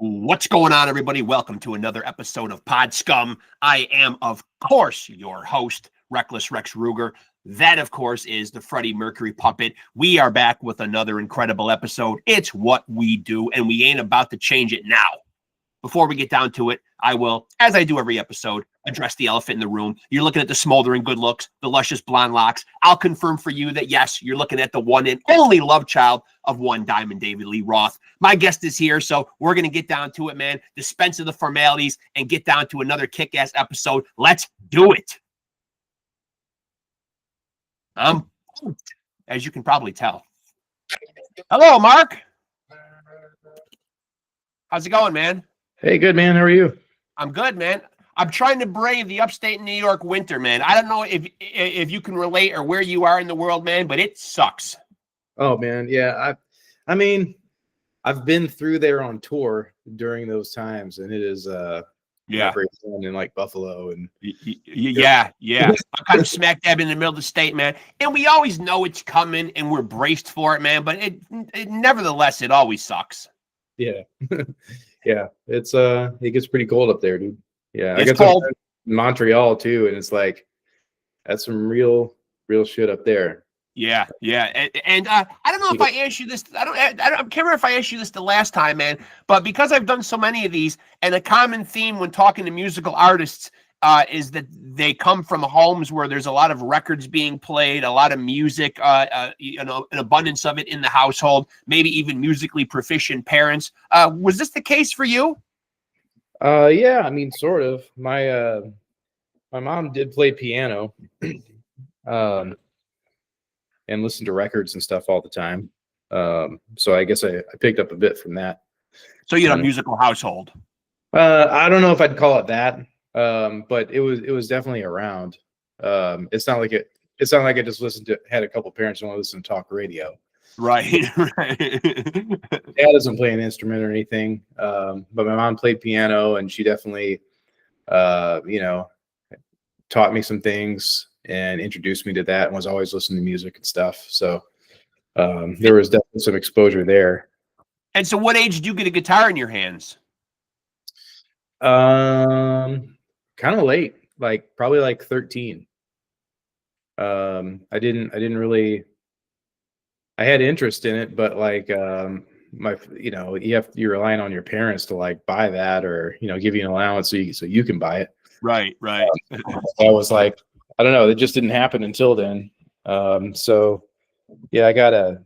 What's going on, everybody? Welcome to another episode of Pod Scum. I am, of course, your host, Reckless Rex Ruger. That, of course, is the Freddie Mercury puppet. We are back with another incredible episode. It's what we do, and we ain't about to change it now. Before we get down to it, I will, as I do every episode, address the elephant in the room. You're looking at the smoldering good looks, the luscious blonde locks. I'll confirm for you that, yes, you're looking at the one and only love child of one Diamond David Lee Roth. My guest is here, so we're going to get down to it, man. Dispense of the formalities and get down to another kick-ass episode. Let's do it. As you can probably tell. Hello, Mark. How's it going, man? Hey, good, man. How are you? I'm good, man. I'm trying to brave the upstate New York winter, man. I don't know if you can relate or where you are in the world, man, but it sucks. Oh, man. Yeah. I mean, I've been through there on tour during those times, and it is not very fun in like Buffalo and yeah. I'm kind of smack dab in the middle of the state, man. And we always know it's coming and we're braced for it, man, but it nevertheless it always sucks. Yeah. Yeah, it gets pretty cold up there, dude. Yeah, it's I guess cold. In Montreal too, and it's like that's some real shit up there. Yeah, and I don't know if I asked you this. I can't remember if I asked you this the last time, man. But because I've done so many of these, and a common theme when talking to musical artists is that they come from homes where there's a lot of records being played, a lot of music, an abundance of it in the household, maybe even musically proficient parents. Was this the case for you? Yeah, I mean, sort of. My mom did play piano, and listened to records and stuff all the time. So I guess I picked up a bit from that. So you had a musical household. I don't know if I'd call it that. But it was definitely around. It's not like I just had a couple parents who want to listen to talk radio. Right. Dad doesn't play an instrument or anything. But my mom played piano, and she definitely, taught me some things and introduced me to that, and was always listening to music and stuff. So there was definitely some exposure there. And so what age did you get a guitar in your hands? Kind of late, probably like 13. I had interest in it, but you're relying on your parents to like buy that or, give you an allowance so you can buy it. Right. I was like, I don't know. It just didn't happen until then. So yeah, I got a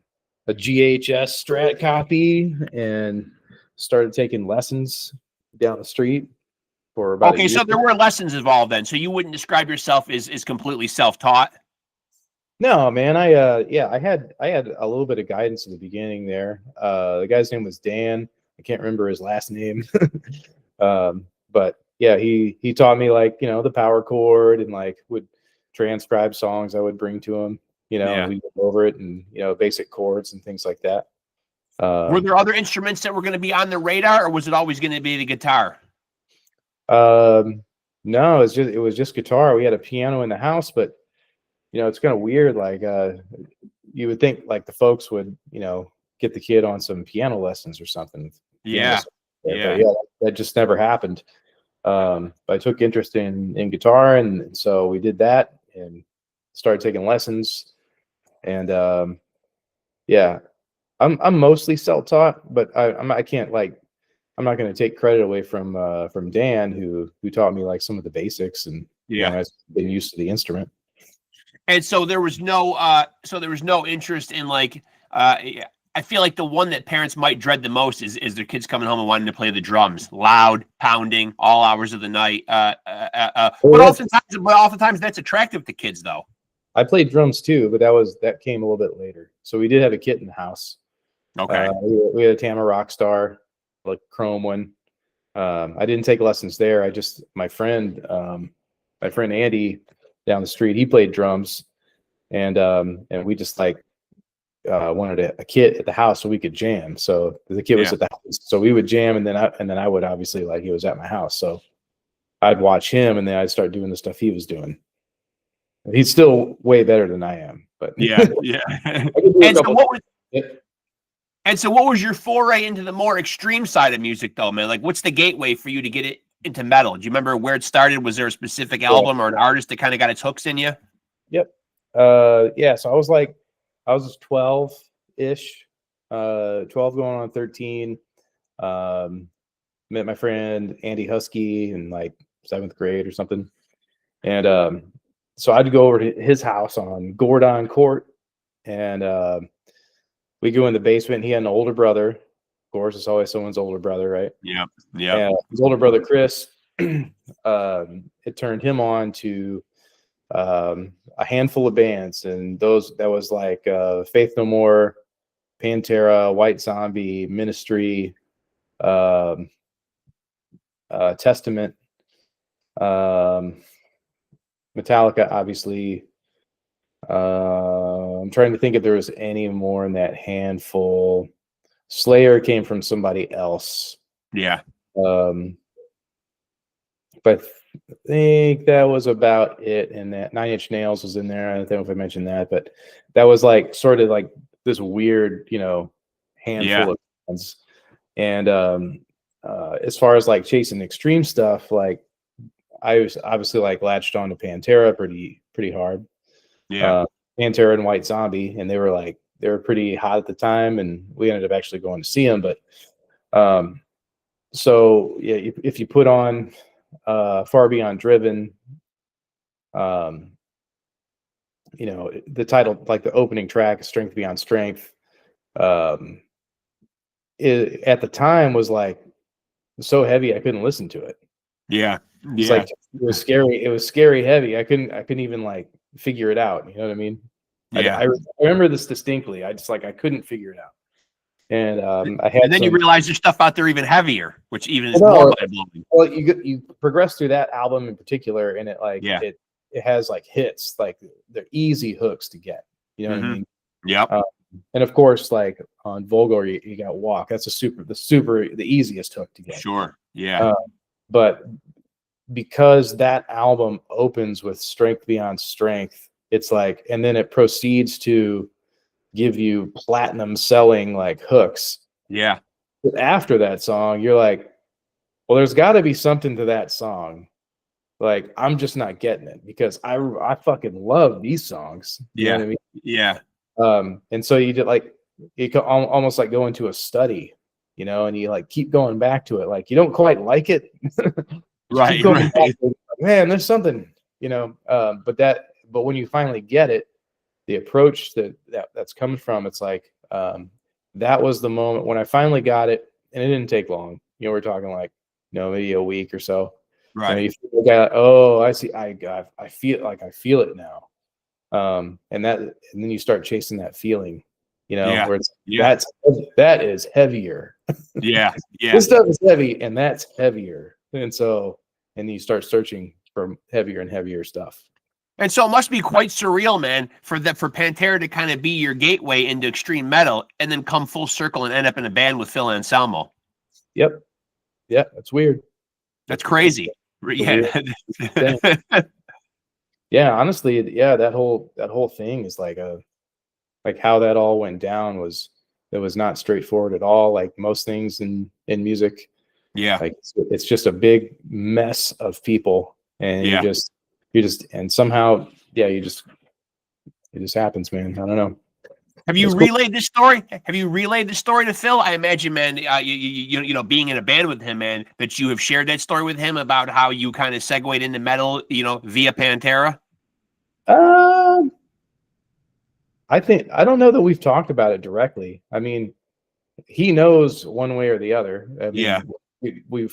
GHS Strat copy and started taking lessons down the street. Okay, so there were lessons involved then. So you wouldn't describe yourself as completely self-taught? No, man. I had a little bit of guidance in the beginning there. The guy's name was Dan. I can't remember his last name. But yeah, he taught me the power chord and would transcribe songs I would bring to him, and we'd go over it and, basic chords and things like that. Were there other instruments that were going to be on the radar, or was it always going to be the guitar? No, it was just guitar. We had a piano in the house, but it's kind of weird. You would think the folks would, get the kid on some piano lessons or something. Yeah. That just never happened. But I took interest in guitar, and so we did that and started taking lessons. And I'm mostly self-taught, but I can't I'm not going to take credit away from Dan, who taught me some of the basics, and I've been used to the instrument. And so there was no interest in I feel like the one that parents might dread the most is their kids coming home and wanting to play the drums, loud, pounding, all hours of the night. But oftentimes that's attractive to kids, though. I played drums too, but that came a little bit later. So we did have a kit in the house. Okay. We had a Tama Rockstar, chrome one. I didn't take lessons there. My friend Andy down the street, he played drums, and we just wanted a kit at the house so we could jam. So the kid was at the house, so we would jam, and then I would obviously he was at my house, so I'd watch him, and then I'd start doing the stuff he was doing. He's still way better than I am, but yeah. And And so what was your foray into the more extreme side of music though, man? Like what's the gateway for you to get it into metal? Do you remember where it started? Was there a specific album or an artist that kind of got its hooks in you? Yep. Yeah. So I was 12-ish, 12 going on 13. Met my friend Andy Husky in like 7th grade or something. And so I'd go over to his house on Gordon Court, and we go in the basement. He had an older brother. Of course, it's always someone's older brother, right? Yeah. Yeah. And his older brother, Chris, it turned him on to a handful of bands. And that was like Faith No More, Pantera, White Zombie, Ministry, Testament, Metallica, obviously. I'm trying to think if there was any more in that handful. Slayer came from somebody else. Yeah. But I think that was about it. And that Nine Inch Nails was in there. I don't know if I mentioned that, but that was like sort of like this weird, handful of bands. And as far as like chasing extreme stuff, like I was obviously like latched on to Pantera pretty hard. Yeah. Pantera and White Zombie, and they were pretty hot at the time, and we ended up actually going to see them. But so yeah, if you put on Far Beyond Driven, the title, like the opening track, Strength Beyond Strength, it at the time was like so heavy I couldn't listen to it. Yeah. It's like it was scary. It was scary heavy. I couldn't even like figure it out. You know what I mean? Yeah. I remember this distinctly. I couldn't figure it out. And I had. And then you realize there's stuff out there even heavier, which even is more more mind-blowing. Well, you progress through that album in particular, and it like it has like hits, like they're easy hooks to get. You know what I mean? Yep. And of course, like on Vulgar, you got Walk. That's the easiest hook to get. Sure. Yeah. But because that album opens with Strength Beyond Strength, it's like, and then it proceeds to give you platinum selling like hooks. Yeah. But after that song, you're like, well, there's got to be something to that song. Like, I'm just not getting it because I fucking love these songs. You know what I mean? Yeah. And so you did like, you could almost like go into a study, and you like keep going back to it. Like, you don't quite like it. Right. Man, there's something, but when you finally get it, the approach that's coming from, it's like, that was the moment when I finally got it, and it didn't take long. We're talking like, maybe a week or so. Right. You feel oh, I see. I feel it now. And then you start chasing that feeling, where it's that is heavier. Yeah. Yeah. This stuff is heavy, and that's heavier. And then you start searching for heavier and heavier stuff. And so it must be quite surreal, man, for Pantera to kind of be your gateway into extreme metal and then come full circle and end up in a band with Phil Anselmo. Yep. Yeah, that's weird. That's crazy. Yeah. Yeah, honestly, yeah, that whole thing is like how that all went down was not straightforward at all, like most things in music. Yeah. Like it's just a big mess of people, and you just and somehow it just happens, man. I don't know. Have you relayed this story? Have you relayed the story to Phil? I imagine, man, you being in a band with him, man, that you have shared that story with him about how you kind of segued into metal, via Pantera. I don't know that we've talked about it directly. I mean, he knows one way or the other. I mean, we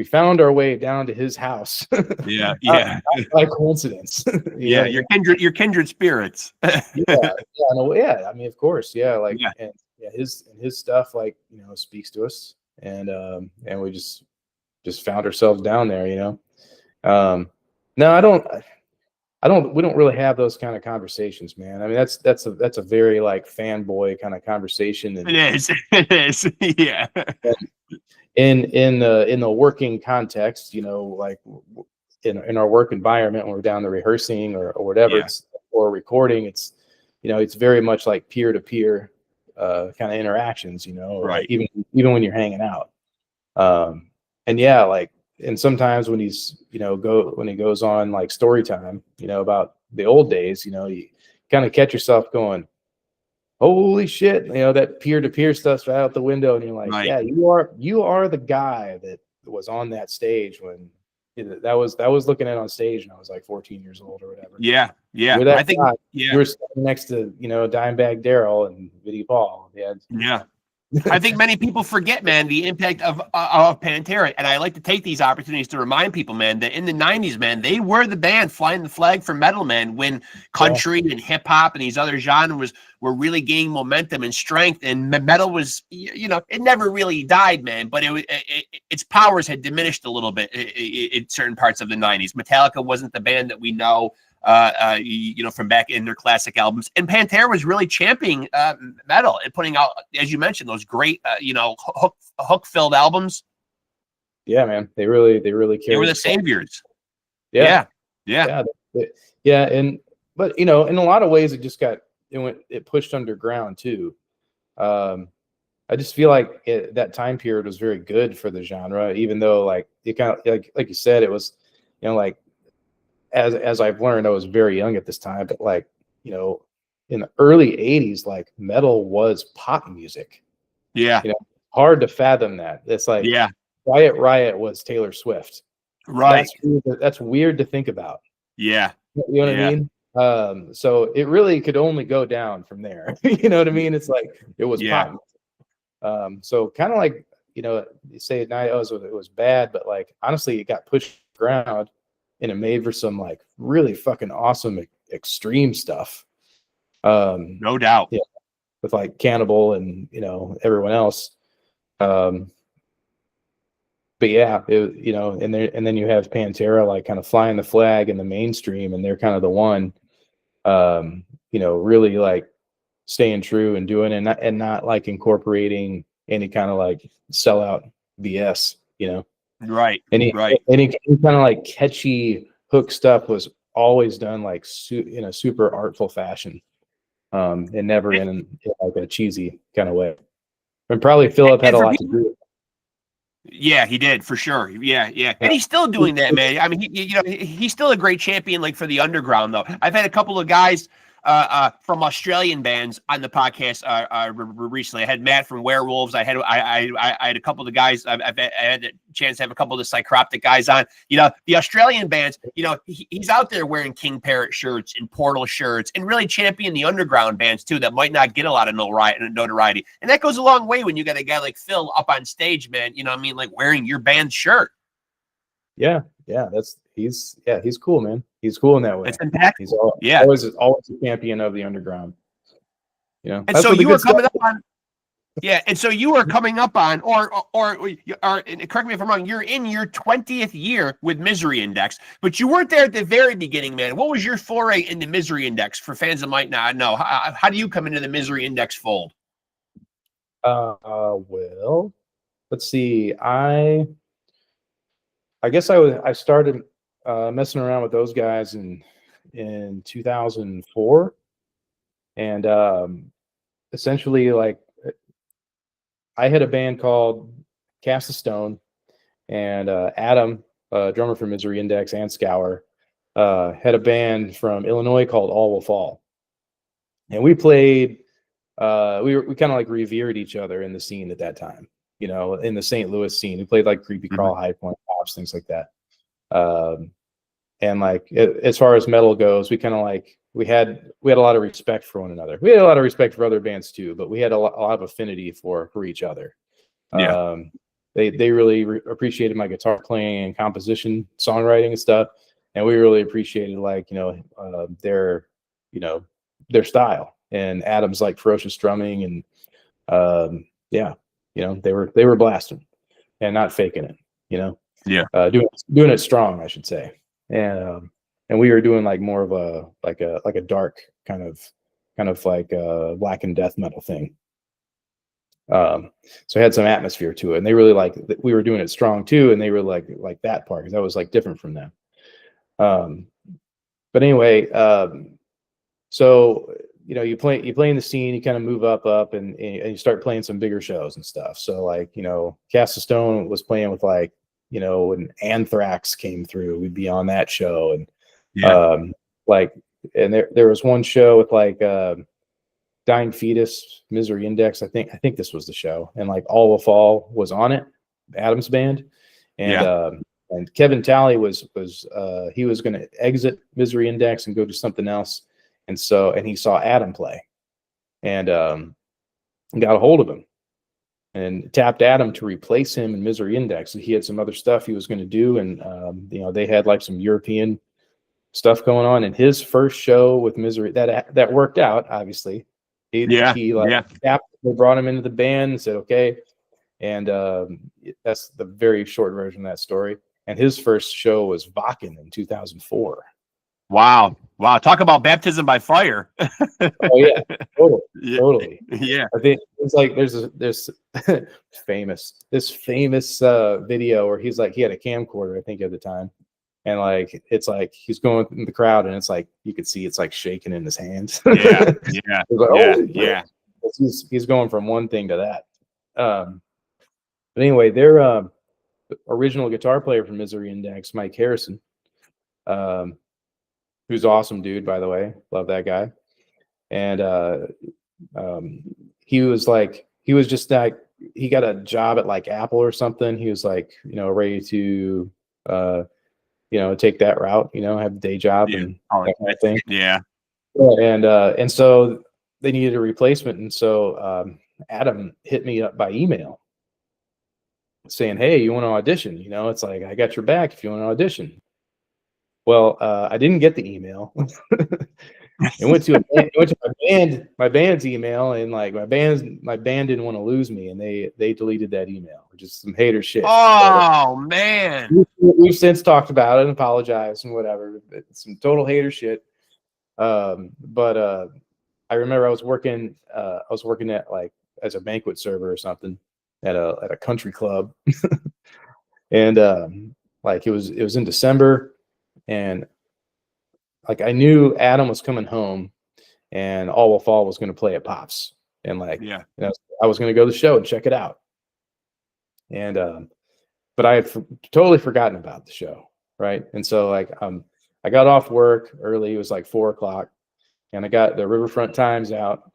found our way down to his house. Yeah. Not by coincidence. Your kindred spirits. I mean, of course, and his stuff, like, speaks to us, and we just found ourselves down there. No, we don't really have those kind of conversations, man. I mean, that's a very like fanboy kind of conversation. And, it is. Yeah. In the working context, like in our work environment, when we're down there rehearsing or whatever, or recording, it's it's very much like peer to peer. kind of interactions, Right. like even when you're hanging out. And yeah, like, and sometimes when he's, when he goes on like story time, about the old days, you kind of catch yourself going, holy shit, that peer-to-peer stuff's out the window. And you're like, Right. yeah, you are the guy that was on that stage when that was looking at on stage, and I was like 14 years old or whatever. Yeah. Yeah. You're that I think, guy. yeah. You were standing next to, Dimebag Darrell and Vinnie Paul. Yeah. Yeah. I think many people forget, man, the impact of Pantera. And I like to take these opportunities to remind people, man, that in the 90s, man, they were the band flying the flag for metal, man, when country and hip hop and these other genres were really gaining momentum and strength. And metal was, it never really died, man, but its powers had diminished a little bit in certain parts of the 90s. Metallica wasn't the band that we know. From back in their classic albums, and Pantera was really championing metal and putting out, as you mentioned, those great, hook-filled albums. Yeah, man, they really carried. They were the saviors. Yeah. Yeah. And but in a lot of ways, it pushed underground too. I just feel like that time period was very good for the genre, even though like it kind of like you said, it was, like. As I've learned, I was very young at this time, but like, in the early 80s, like metal was pop music. Yeah. Hard to fathom that. It's like, yeah. Quiet Riot was Taylor Swift. Right. That's weird to think about. Yeah. You know what I mean? So it really could only go down from there. You know what I mean? It's like, it was pop music. So kind of like, you say at night, it was bad, but like, honestly, it got pushed around. And it made for some like really fucking awesome extreme stuff. No doubt. Yeah, with like Cannibal and everyone else. But yeah, and then you have Pantera like kind of flying the flag in the mainstream, and they're kind of the one, really like staying true and doing it, and not like incorporating any kind of like sellout BS, Right. Any kind of like catchy hook stuff was always done like in a super artful fashion, and never in like a cheesy kind of way. And probably Philip had a lot to do with it. Yeah, he did for sure. Yeah. And he's still doing that, man. I mean, he's still a great champion, like for the underground, though. I've had a couple of guys from Australian bands on the podcast recently. I had Matt from Werewolves. I had a couple of guys. I had a chance to have a couple of the Psychroptic guys on. The Australian bands. He's out there wearing King Parrot shirts and Portal shirts and really champion the underground bands too that might not get a lot of notoriety. And that goes a long way when you got a guy like Phil up on stage, man. Like wearing your band's shirt. Yeah, he's cool, man. He's cool in that way. It's impactful. He's always a champion of the underground. And so you were coming up on. Yeah, and so you were coming up on, or correct me if I'm wrong. You're in your 20th year with Misery Index, but you weren't there at the very beginning, man. What was your foray into Misery Index for fans that might not know? How do you come into the Misery Index fold? Well, let's see. I guess I started messing around with those guys in 2004, and essentially like I had a band called Cast of Stone, and Adam, drummer for Misery Index and SCOUR, had a band from Illinois called All Will Fall, and we played. We kind of like revered each other in the scene at that time. In the St. Louis scene, we played like Creepy Crawl, High Point, Pops, things like that. And like as far as metal goes, we kind of like we had a lot of respect for one another. We had a lot of respect for other bands too, but we had a lot of affinity for each other. Yeah. They really appreciated my guitar playing and composition, songwriting and stuff, and we really appreciated like their style. And Adam's like ferocious drumming, and they were blasting and not faking it. Doing it strong, I should say. And we were doing like more of a dark kind of like black and death metal thing. So it had some atmosphere to it, and they really like we were doing it strong too, and they were like that part because that was like different from them. But anyway, so you play in the scene, you kind of move up, and you start playing some bigger shows and stuff. So like, Cast of Stone was playing with like, when Anthrax came through, we'd be on that show, and like, and there was one show with like Dying Fetus, Misery Index. I think this was the show, and like All Will Fall was on it, Adam's band, and Kevin Talley was he was going to exit Misery Index and go do something else, and he saw Adam play, and got a hold of him and tapped Adam to replace him in Misery Index. He had some other stuff he was going to do, and they had like some European stuff going on. And his first show with Misery that worked out, obviously. They brought him into the band and said, okay. And that's the very short version of that story. And his first show was Wacken in 2004. Wow. Talk about baptism by fire. Oh yeah, totally. Yeah. I think it's like there's this famous video where he's like, he had a camcorder, I think, at the time. And like, it's like he's going in the crowd, and it's like you could see it's like shaking in his hands. Yeah. He's going from one thing to that. But anyway, their original guitar player from Misery Index, Mike Harrison, who's awesome dude, by the way, love that guy. And he was just like, he got a job at like Apple or something. He was like, ready to take that route, have a day job and that kind of thing. Yeah. And so they needed a replacement. And so Adam hit me up by email saying, hey, you want to audition? It's like, I got your back if you want to audition. Well, I didn't get the email. It went to my band's email, and like my band didn't want to lose me, and they deleted that email, which is some hater shit. Oh man, we've since talked about it and apologized and whatever. It's some total hater shit. But I remember I was working at like as a banquet server or something at a country club, and like it was in December, and like I knew Adam was coming home, and All Will Fall was going to play at Pops, and like I was going to go to the show and check it out, and but I had totally forgotten about the show, right? And so like I got off work early. It was like 4 o'clock, and I got the Riverfront Times out,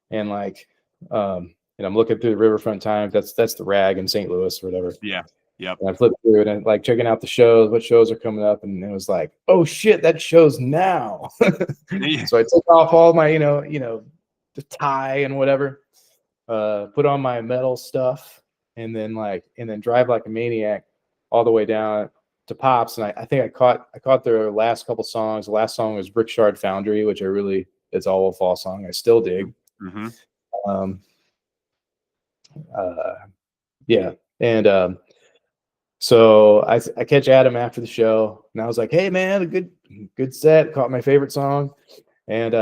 and like and I'm looking through the Riverfront Times. That's the rag in St. Louis or whatever. Yeah. Yep. And I flipped through it and like checking out the shows, what shows are coming up, and it was like, oh shit, that show's now. So I took off all my, the tie and whatever, put on my metal stuff, and then drive like a maniac all the way down to Pops. And I think I caught their last couple songs. The last song was Brickshard Foundry, which it's All Will Fall song. I still dig. Mm-hmm. Yeah. And so I catch Adam after the show, and I was like, hey man, a good set, caught my favorite song. And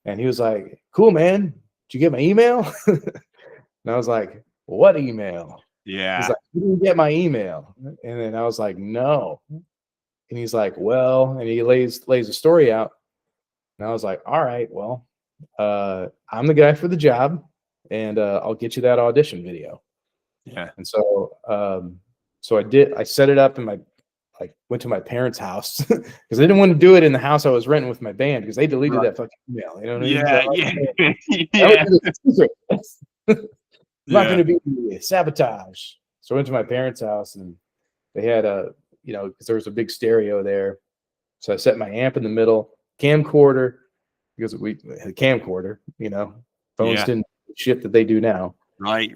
he was like, cool, man, did you get my email? And I was like, what email? Yeah. He's like, you didn't get my email. And then I was like, no. And he's like, well, and he lays the story out. And I was like, all right, well, I'm the guy for the job, and I'll get you that audition video. Yeah. And so so I set it up, and went to my parents' house because I didn't want to do it in the house I was renting with my band, because they deleted that fucking email. You know what I mean? Yeah. It's not going to be sabotage. So I went to my parents' house, and they had because there was a big stereo there. So I set my amp in the middle, camcorder, because we had a camcorder, phones didn't shit that they do now. Right.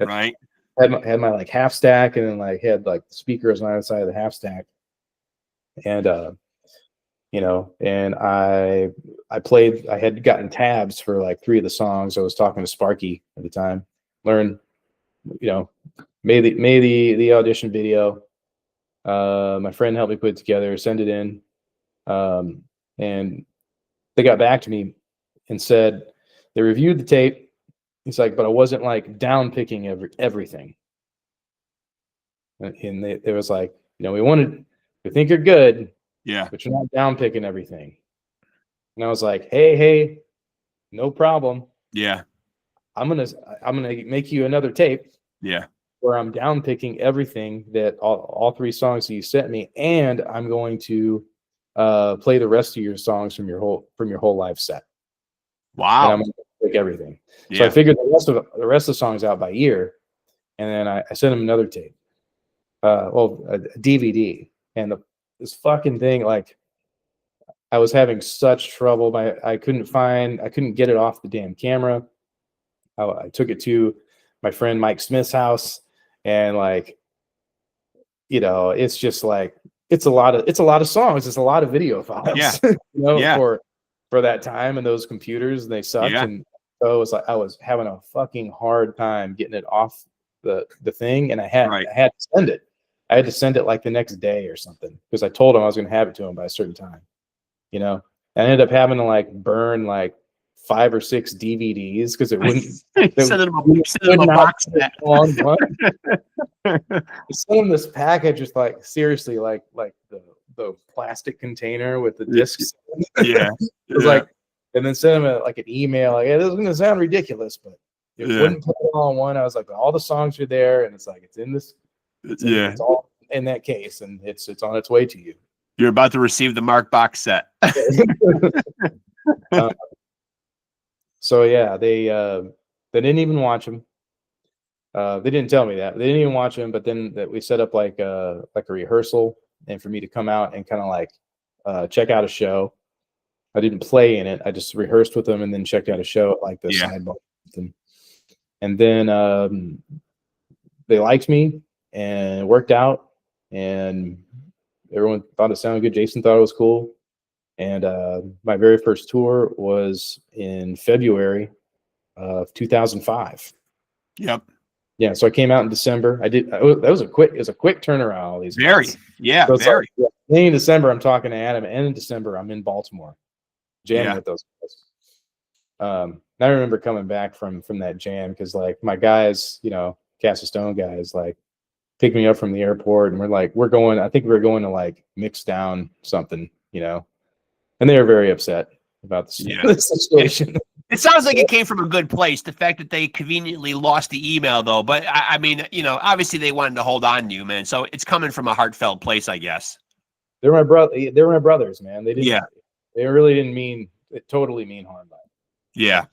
Had my like half stack, and then like had like the speakers on either side of the half stack, and and I had gotten tabs for like 3 of the songs. I was talking to Sparky at the time, learned, made the audition video. My friend helped me put it together, send it in, and they got back to me and said they reviewed the tape. He's like, but I wasn't like down picking everything. And they was like, we think you're good, but you're not down picking everything. And I was like, hey, no problem. Yeah. I'm gonna make you another tape. Yeah. Where I'm down picking everything that all 3 songs that you sent me, and I'm going to play the rest of your songs from your whole live set. And I'm Wow. going to pick everything. Yeah. So I figured the rest of the songs out by ear, and then I sent him another tape, a DVD, and this fucking thing, like, I was having such trouble. I couldn't get it off the damn camera. I took it to my friend Mike Smith's house, and like, it's just like it's a lot of songs. It's a lot of video files. Yeah. For that time, and those computers, they sucked. Yeah. And so it was like I was having a fucking hard time getting it off the thing, and I had to send it. I had to send it like the next day or something, because I told him I was going to have it to him by a certain time. And I ended up having to like burn like 5 or 6 DVDs because it wouldn't. Send them a box set. Send them this package, just like seriously, like the plastic container with the discs. Yeah. It was like, and then send them like an email, like, hey, this is going to sound ridiculous, but it wouldn't put it all in one. I was like, all the songs are there, and it's like it's in this. It's all in that case, and it's on its way to you. You're about to receive the Mark box set. So yeah, they didn't even watch them. They didn't tell me that. They didn't even watch them. But then we set up like a rehearsal, and for me to come out and kind of like check out a show. I didn't play in it. I just rehearsed with them and then checked out a show at like the sidebar. And then they liked me, and it worked out, and everyone thought it sounded good. Jason thought it was cool. And my very first tour was in February of 2005. Yep. Yeah. So I came out in December. It was a quick turnaround. All these very. guys. Yeah. So very. Like, in December, I'm talking to Adam, and in December, I'm in Baltimore, jamming with those guys. And I remember coming back from that jam because like my guys, Cast of Stone guys, like picked me up from the airport, and I think we're going to like mix down something, and they were very upset about the situation. It sounds like it came from a good place. The fact that they conveniently lost the email, though, but I mean, obviously they wanted to hold on to you, man. So it's coming from a heartfelt place, I guess. They're my brother. They were my brothers, man. They didn't. Yeah. They really didn't totally mean harm by it. Yeah.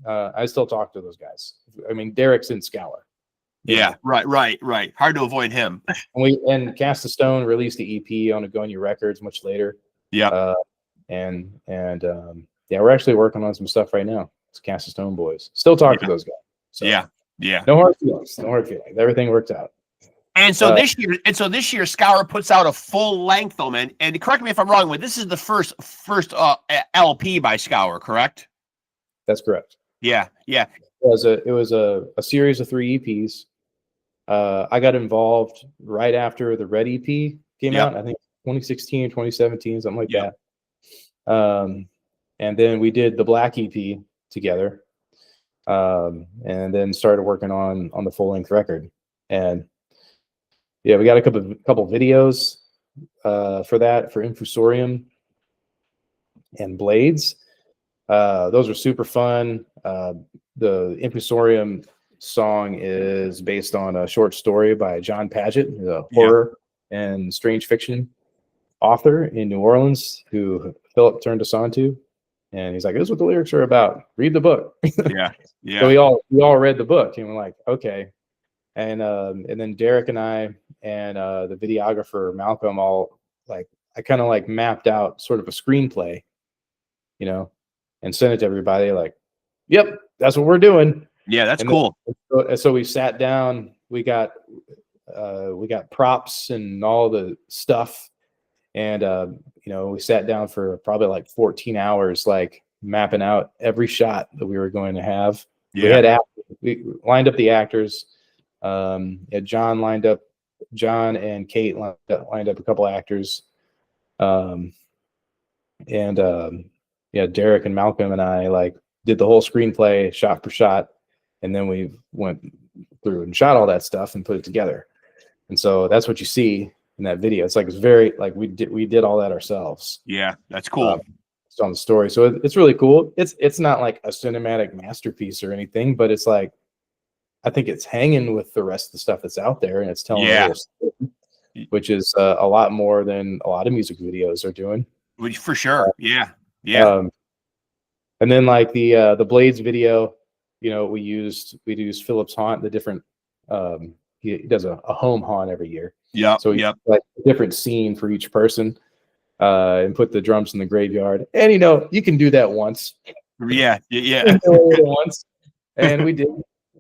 I still talk to those guys. I mean, Derek's in SCOUR. Yeah. Right. Hard to avoid him. And Cast of Stone released the EP on Agonia Records much later. Yeah. We're actually working on some stuff right now. It's Cast of Stone boys. Still talk to those guys. So, yeah. No hard feelings. Everything worked out. And so this year, SCOUR puts out a full length, though, man. And correct me if I'm wrong, but this is the first LP by SCOUR, correct? That's correct. Yeah. It was a series of 3 EPs. I got involved right after the Red EP came out. I think 2016 or 2017, something like that. And then we did the Black EP together, and then started working on the full length record. And we got a couple videos for that, for Infusorium and Blades. Those are super fun. The Infusorium song is based on a short story by John Paget, a horror and strange fiction author in New Orleans, who Philip turned us on to. And he's like, this is what the lyrics are about. Read the book. Yeah. So we all read the book, and we're like, okay. And then Derek and I and the videographer Malcolm all I kind of mapped out sort of a screenplay, and sent it to everybody. Like, yep, that's what we're doing. Yeah, that's cool. So we sat down. We got props and all the stuff. And, we sat down for probably 14 hours, mapping out every shot that we were going to have. Yeah. We lined up the actors. John and Kate lined up a couple actors. Derek and Malcolm and I did the whole screenplay shot for shot. And then we went through and shot all that stuff and put it together. And so that's what you see in that video. It's very we did all that ourselves. Yeah, that's cool. on the story. So it's really cool. It's not like a cinematic masterpiece or anything, but it's like, I think it's hanging with the rest of the stuff that's out there, and it's telling a Yeah. little story, which is a lot more than a lot of music videos are doing. For sure. Yeah. Yeah. And then like the Blades video, you know, we used Philip's haunt, the different he does a home haunt every year. Yeah. So Yep. like a different scene for each person, and put the drums in the graveyard. And you know, you can do that once. Yeah. You Yeah. can do it once. And we did.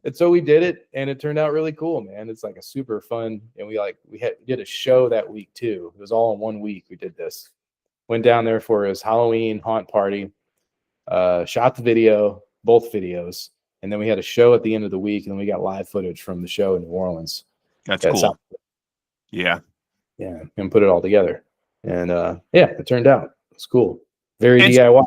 And so we did it, and it turned out really cool, man. It's like a super fun, and we did a show that week too. It was all in 1 week. We did this. Went down there for his Halloween haunt party. Shot the video, both videos, and then we had a show at the end of the week, and then we got live footage from the show in New Orleans. That's cool. Yeah. Yeah, and put it all together. And yeah, it turned out. It's cool. Very DIY.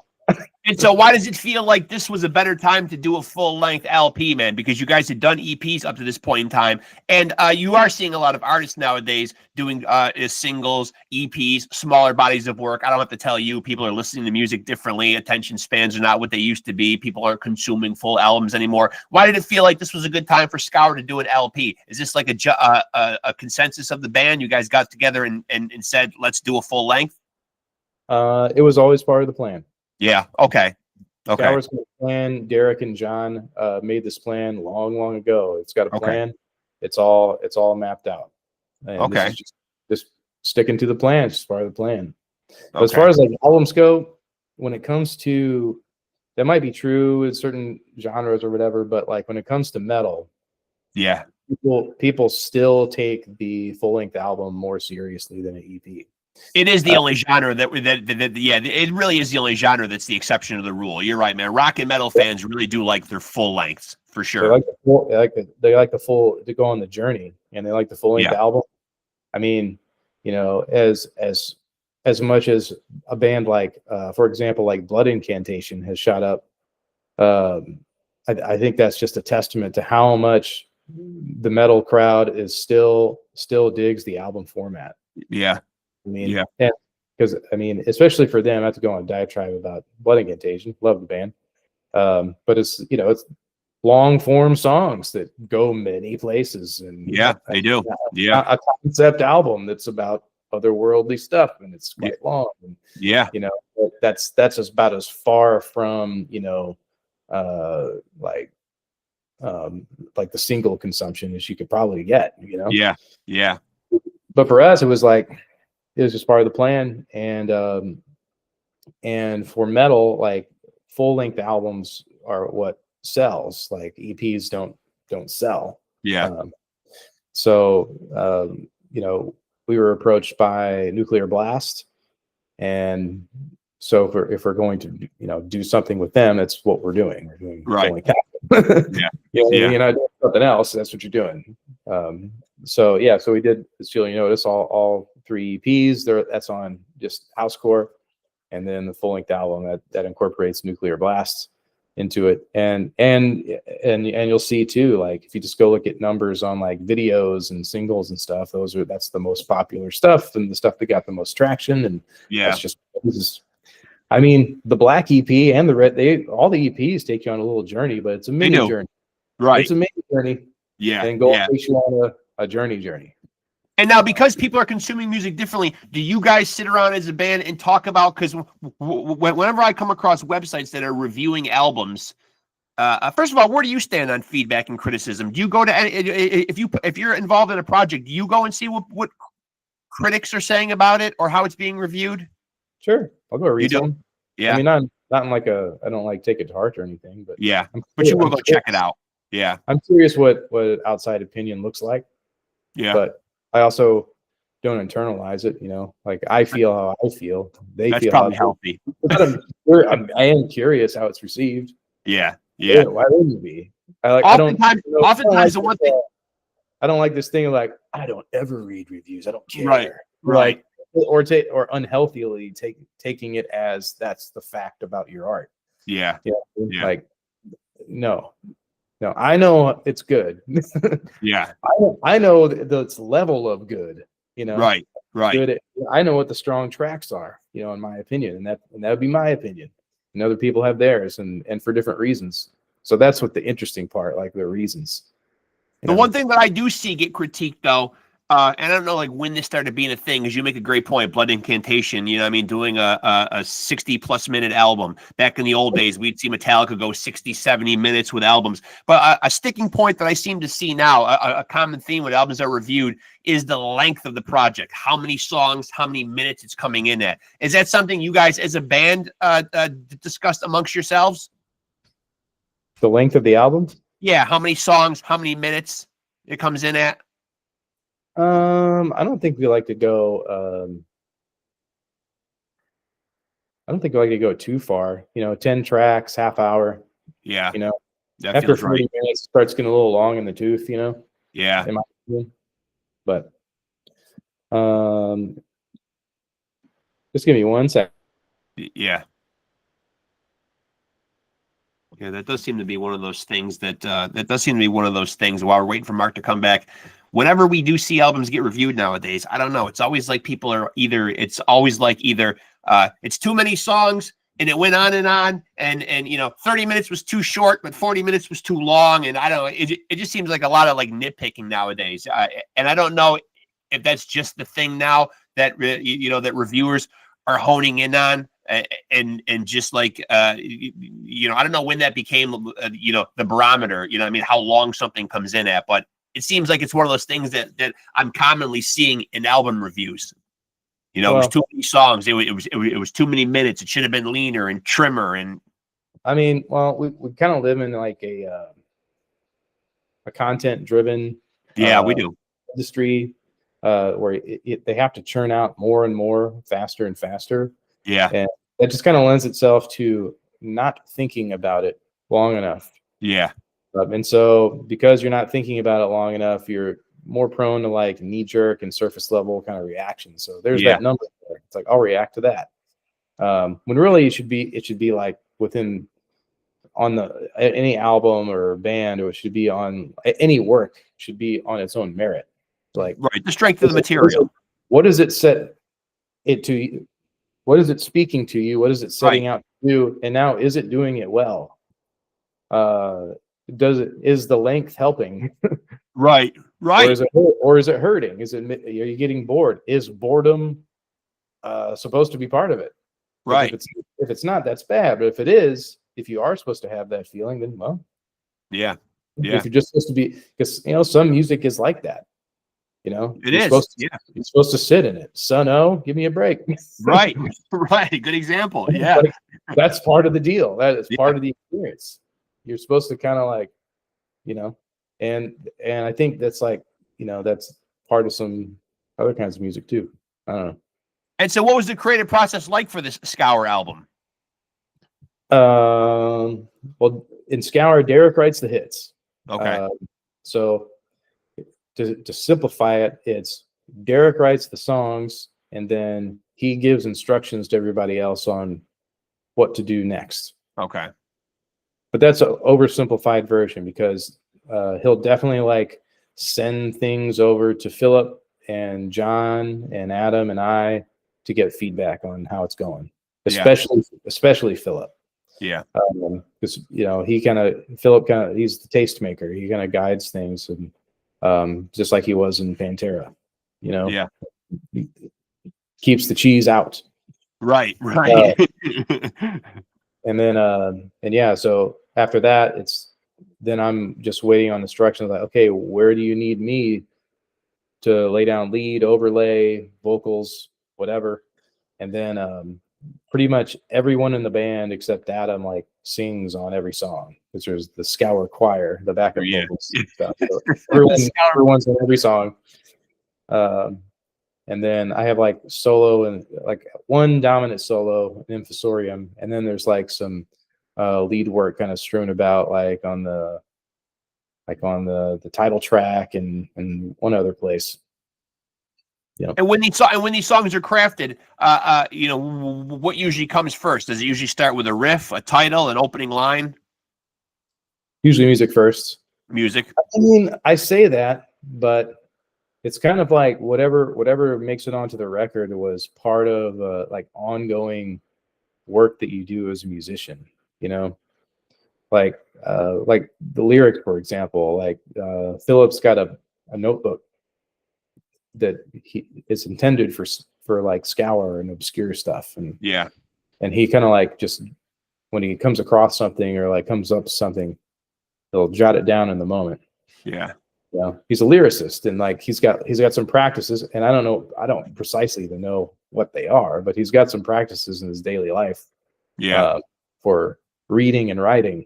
And so why does it feel like this was a better time to do a full-length LP, man? Because you guys had done EPs up to this point in time, and you are seeing a lot of artists nowadays doing singles, EPs, smaller bodies of work. I don't have to tell you, people are listening to music differently. Attention spans are not what they used to be. People aren't consuming full albums anymore. Why did it feel like this was a good time for SCOUR to do an LP? Is this like a consensus of the band? You guys got together and said, let's do a full length? It was always part of the plan. Yeah. Okay. SCOUR's plan. Derek and John made this plan long ago. It's got a plan. It's all mapped out. And this is just sticking to the plan. It's just part of the plan. But as far as like albums go, when it comes to, that might be true in certain genres or whatever, but like when it comes to metal, yeah, people still take the full length album more seriously than an EP. It is the only genre that it really is the only genre that's the exception to the rule. You're right, man. Rock and metal fans really do like their full lengths for sure. They like the full, to go on the journey, and they like the full length album. I mean, you know, as much as a band like, for example, like Blood Incantation has shot up, I think that's just a testament to how much the metal crowd is still digs the album format. Yeah. I mean, because I mean, especially for them, I have to go on a diatribe about Blood Incantation. Love the band, but it's, you know, it's long form songs that go many places, and they do. A concept album that's about otherworldly stuff, and it's quite long. And, you know, that's just about as far from, you know, like the single consumption as you could probably get. You know. Yeah. But for us, it was like, it was just part of the plan. And for metal, like full length albums are what sells. Like EPs don't sell. So you know, we were approached by Nuclear Blast, and so if we're going to, you know, do something with them, that's what we're doing. We're doing full length album. You're not doing something else. That's what you're doing. So we did It's Feel You Notice, all 3 EPs there. That's on just housecore, and then the full length album that incorporates Nuclear Blast into it. And you'll see too, like if you just go look at numbers on like videos and singles and stuff, that's the most popular stuff and the stuff that got the most traction. And that's just, I mean, the Black EP and the Red, all the EPs take you on a little journey, but it's a mini journey. Right. It's a mini journey. And takes you on a journey. And now, because people are consuming music differently, do you guys sit around as a band and talk about, because whenever I come across websites that are reviewing albums, first of all, where do you stand on feedback and criticism? Do you go to, if you're involved in a project, do you go and see what critics are saying about it or how it's being reviewed? Sure. I'll go read them. Yeah. I mean, not in like I don't like take it to heart or anything, but but you will go check it out. Yeah. I'm curious what outside opinion looks like. Yeah. But I also don't internalize it, you know, like I feel how I feel. That's feel probably healthy. I am curious how it's received. Yeah. Why wouldn't you be? Oftentimes the one thing, I don't like this thing of like, I don't ever read reviews. I don't care. Right. Like, or unhealthily taking it as that's the fact about your art. Yeah. Like, no, I know it's good. Yeah. I know its level of good, you know. Right. Right. good at, I know what the strong tracks are, you know, in my opinion, and that would be my opinion. And other people have theirs, and for different reasons. So that's what the interesting part, like the reasons. The one thing that I do see get critiqued though, and I don't know like when this started being a thing, is you make a great point, Blood Incantation, you know what I mean, doing a 60 plus minute album. Back in the old days, we'd see Metallica go 60, 70 minutes with albums. But a sticking point that I seem to see now, a common theme with albums that are reviewed, is the length of the project. How many songs, how many minutes it's coming in at. Is that something you guys as a band discussed amongst yourselves? The length of the album? Yeah, how many songs, how many minutes it comes in at? I don't think we like to go. I don't think we like to go too far. You know, 10 tracks, half hour. Yeah, you know, that after feels 40 right. minutes, it starts getting a little long in the tooth. You know, Yeah, in my opinion. But just give me 1 second. yeah. Yeah, that does seem to be one of those things that does seem to be one of those things while we're waiting for Mark to come back. Whenever we do see albums get reviewed nowadays, I don't know. It's always like people are either it's too many songs and it went on and you know 30 minutes was too short, but 40 minutes was too long, and I don't know. It just seems like a lot of like nitpicking nowadays, and I don't know if that's just the thing now that you know that reviewers are honing in on. And just like you know, I don't know when that became you know the barometer. You know, I mean, how long something comes in at, but it seems like it's one of those things that I'm commonly seeing in album reviews. You know, it was too many songs. It was too many minutes. It should have been leaner and trimmer. And I mean, well, we kind of live in like a content driven we do industry where they have to churn out more and more, faster and faster. Yeah. And that just kind of lends itself to not thinking about it long enough. Yeah. And so because you're not thinking about it long enough, you're more prone to like knee jerk and surface level kind of reactions. So there's that number there. It's like, I'll react to that. When really it should be like within on any album or band, or it should be on any work should be on its own merit. Like right. The strength of the material. What does it set it to you? What is it speaking to you? What is it setting out to do? And now, is it doing it well? Is the length helping? Right. Or is it hurting? Are you getting bored? Is boredom supposed to be part of it? Right. If it's not, that's bad. But if it is, if you are supposed to have that feeling, then well, yeah. If you're just supposed to be, because you know some music is like that. You know, you're supposed to sit in it. Son, give me a break. Right. Good example. Yeah. That's part of the deal. That is part of the experience. You're supposed to kind of like, you know, and I think that's like, you know, that's part of some other kinds of music too. I don't know. And so what was the creative process like for this SCOUR album? Well, in SCOUR, Derek writes the hits. Okay. So to simplify it, it's Derek writes the songs and then he gives instructions to everybody else on what to do next. Okay. But that's an oversimplified version because he'll definitely like send things over to Philip and John and Adam and I to get feedback on how it's going, especially Philip. Yeah. Because you know Philip he's the tastemaker. He kind of guides things, and just like he was in Pantera, you know. Yeah. He keeps the cheese out. Right. And then so after that then I'm just waiting on instructions like, okay, where do you need me to lay down lead, overlay, vocals, whatever. And then pretty much everyone in the band except Adam like sings on every song because there's the SCOUR choir, the backup vocals and stuff. So everyone's on every song. And then I have like solo and like one dominant solo, an infusorium, and then there's like some lead work kind of strewn about like on the title track and one other place. Yeah. And when these songs are crafted, you know, what usually comes first? Does it usually start with a riff, a title, an opening line? Usually music first. Music. I mean, I say that, but it's kind of like whatever makes it onto the record was part of like ongoing work that you do as a musician, you know, like the lyric, for example, like Philip's got a notebook that is intended for like scour and obscure stuff, and he kind of like just when he comes across something or like comes up with something, he'll jot it down in the moment. Yeah. Yeah, he's a lyricist, and like he's got some practices, and I don't precisely even know what they are, but he's got some practices in his daily life, for reading and writing,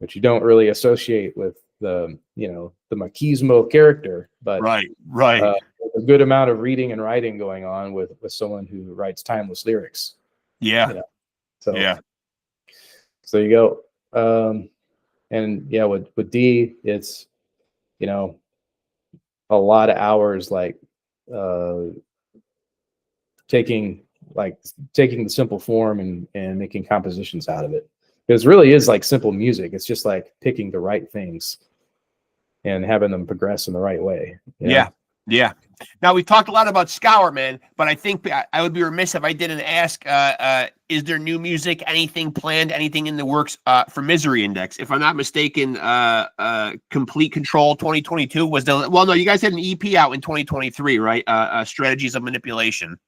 which you don't really associate with the machismo character, but a good amount of reading and writing going on with someone who writes timeless lyrics. Yeah. You know? So you go, and yeah, with D, it's a lot of hours like taking the simple form and making compositions out of it. Because it really is like simple music. It's just like picking the right things and having them progress in the right way. Yeah. Now, we've talked a lot about SCOUR, man, but I think I would be remiss if I didn't ask, is there new music, anything planned, anything in the works for Misery Index? If I'm not mistaken, Complete Control 2022 was no, you guys had an EP out in 2023, right? Strategies of Manipulation.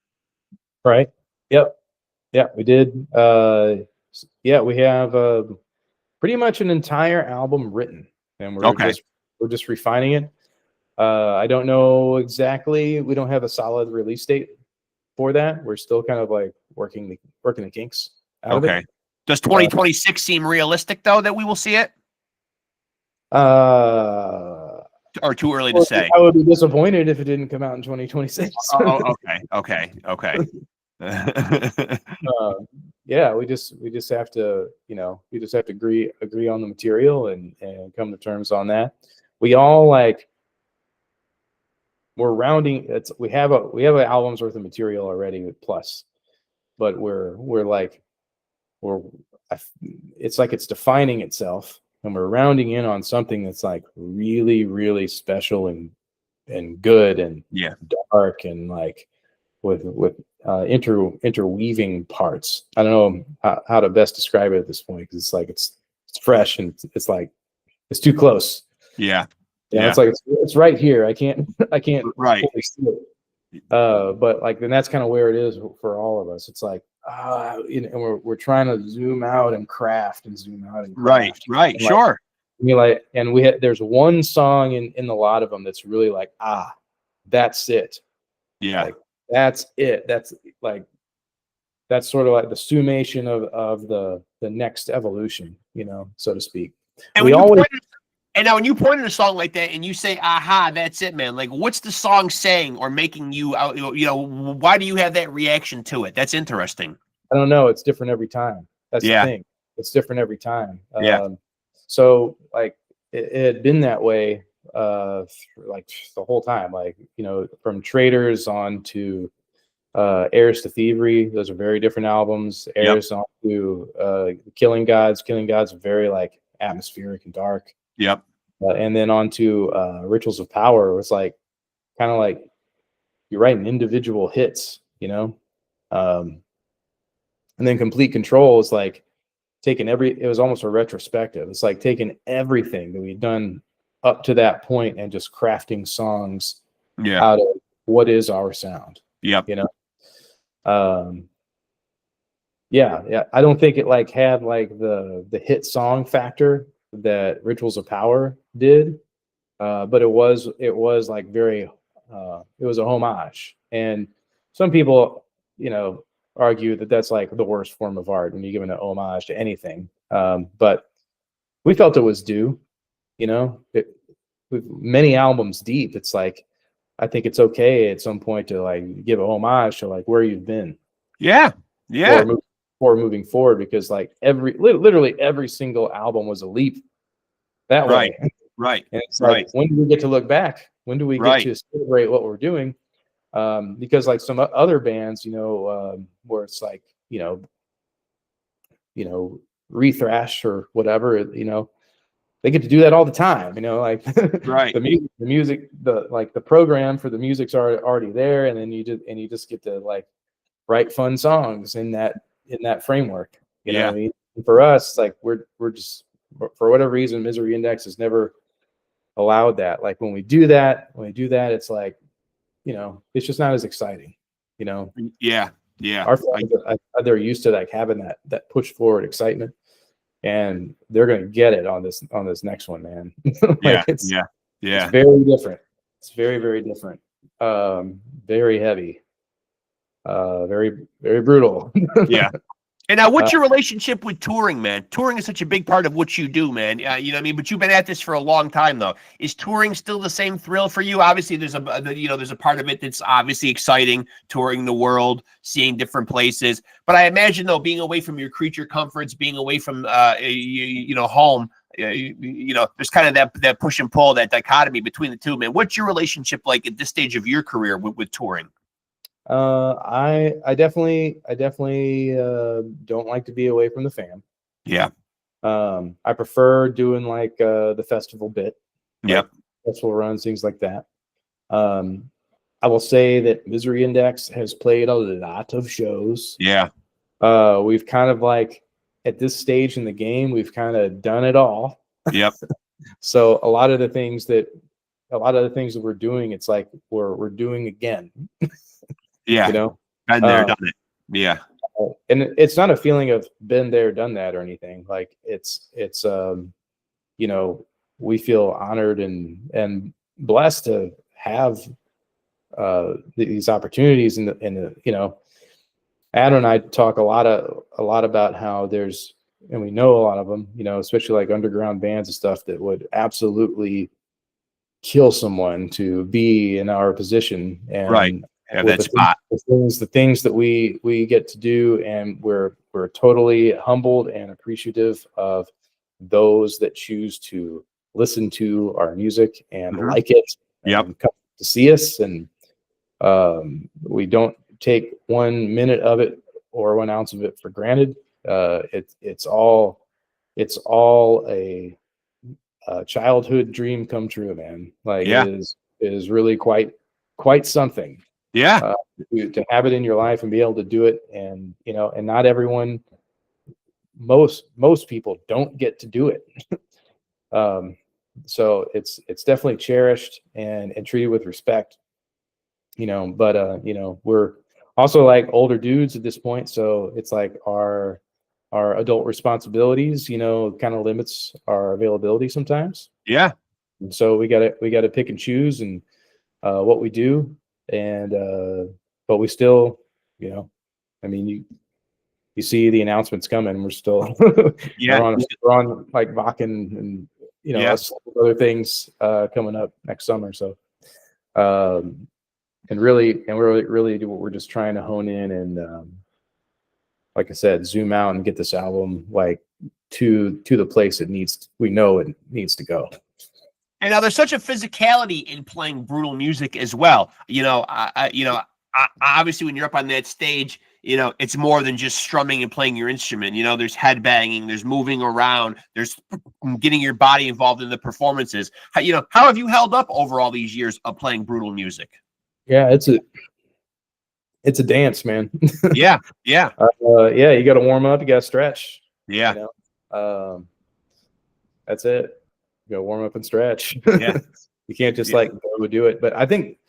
Right. Yep. Yeah, we did. We have pretty much an entire album written, and we're just refining it. I don't know exactly. We don't have a solid release date for that. We're still kind of like working the kinks out of it. Does 2026 seem realistic though that we will see it? Or too early to say? I would be disappointed if it didn't come out in 2026. Okay. Yeah, we just have to, agree on the material and come to terms on that. We all we're rounding. We have an album's worth of material already with Plus, but it's like it's defining itself, and we're rounding in on something that's like really, really special and good and dark and like with interweaving parts. I don't know how to best describe it at this point, because it's like it's fresh and it's like it's too close. It's like it's right here. I can't fully see it. But like then that's kind of where it is for all of us. It's like and we're trying to zoom out and craft and zoom out and craft. Right, sure. There's one song in the lot of them that's really like that's it. Like, that's it. That's sort of like the summation of the next evolution, so to speak. And now when you point at a song like that and you say, aha, that's it, man, like what's the song saying or making you, why do you have that reaction to it? That's interesting. I don't know. It's different every time. That's the thing. It's different every time. So like it had been that way like the whole time, like, from Traders on to Heirs to Thievery. Those are very different albums. Heirs on to Killing Gods. Killing Gods are very like atmospheric and dark. And then on to Rituals of Power was like kind of like you're writing individual hits, and then Complete Control is like taking it was almost a retrospective. It's like taking everything that we've done up to that point and just crafting songs out of what is our sound. I don't think it like had like the hit song factor that Rituals of Power did, but it was like very it was a homage. And some people argue that that's like the worst form of art when you're giving an homage to anything, but we felt it was due. With many albums deep, it's like I think it's okay at some point to like give a homage to like where you've been or moving forward, because like literally every single album was a leap that way. Right. And it's like, when do we get to look back? When do we get to celebrate what we're doing? Because like some other bands, where it's like, rethrash or whatever, they get to do that all the time, like Right. the program for the music's already there, and then you just get to like write fun songs in that framework. Yeah. I mean, for us, like we're just, for whatever reason, Misery Index has never allowed that. Like when we do that, it's like, it's just not as exciting. Yeah. Yeah. Our fans, they're used to like having that push forward excitement, and they're gonna get it on this next one, man. Like it's very different. It's very, very different. Very heavy. Very, very brutal. Yeah. And now, what's your relationship with touring, man? Touring is such a big part of what you do, man. You know what I mean? But you've been at this for a long time, though. Is touring still the same thrill for you? Obviously, there's a part of it that's obviously exciting, touring the world, seeing different places. But I imagine, though, being away from your creature comforts, being away from home, there's kind of that push and pull, that dichotomy between the two, man. What's your relationship like at this stage of your career with touring? I definitely don't like to be away from the fam. Yeah. I prefer doing like the festival bit. Yep. Like festival runs, things like that. I will say that Misery Index has played a lot of shows. Yeah. We've kind of like, at this stage in the game, we've kind of done it all. Yep. So a lot of the things that we're doing, it's like we're doing again. Yeah. Been there, done it. Yeah. And it's not a feeling of been there, done that or anything. Like it's we feel honored and blessed to have these opportunities, and Adam and I talk a lot about how there's, and we know a lot of them, especially like underground bands and stuff that would absolutely kill someone to be in our position. And right. Have that spot. The things that we get to do, and we're totally humbled and appreciative of those that choose to listen to our music and like it, and come to see us. And we don't take 1 minute of it or 1 ounce of it for granted. It's all a childhood dream come true, man. Like it is really quite something. Yeah. To have it in your life and be able to do it, and and not everyone, most people don't get to do it. So it's definitely cherished and treated with respect. But we're also like older dudes at this point, so it's like our adult responsibilities, kind of limits our availability sometimes. Yeah. And so we gotta pick and choose and what we do. And but we still, I mean, you see the announcements coming. We're still we're on like Vakken and other things coming up next summer. So and really we're just trying to hone in and like I said, zoom out and get this album like to the place it needs to go. And now there's such a physicality in playing brutal music as well. Obviously when you're up on that stage, it's more than just strumming and playing your instrument. There's head banging, there's moving around, there's getting your body involved in the performances. How have you held up over all these years of playing brutal music? Yeah, it's a dance, man. Yeah. You got to warm up, you got to stretch. Yeah. That's it. You got to warm up and stretch. Yeah. You can't just like go do it. But I think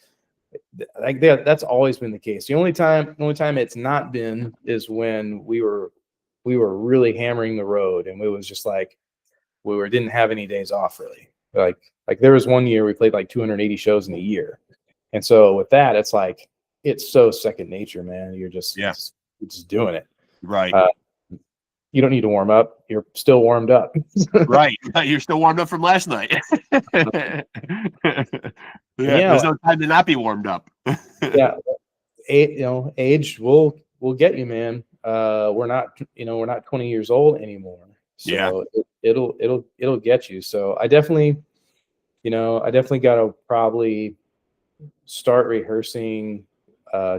like that's always been the case. The only time it's not been is when we were really hammering the road, and it was just like didn't have any days off really. Like there was one year we played like 280 shows in a year, and so with that, it's like it's so second nature, man. You're just doing it. Right. You don't need to warm up. You're still warmed up. Right. You're still warmed up from last night. There's no time to not be warmed up. Yeah. Age will get you, man. We're not 20 years old anymore. So it'll get you. So I definitely got to probably start rehearsing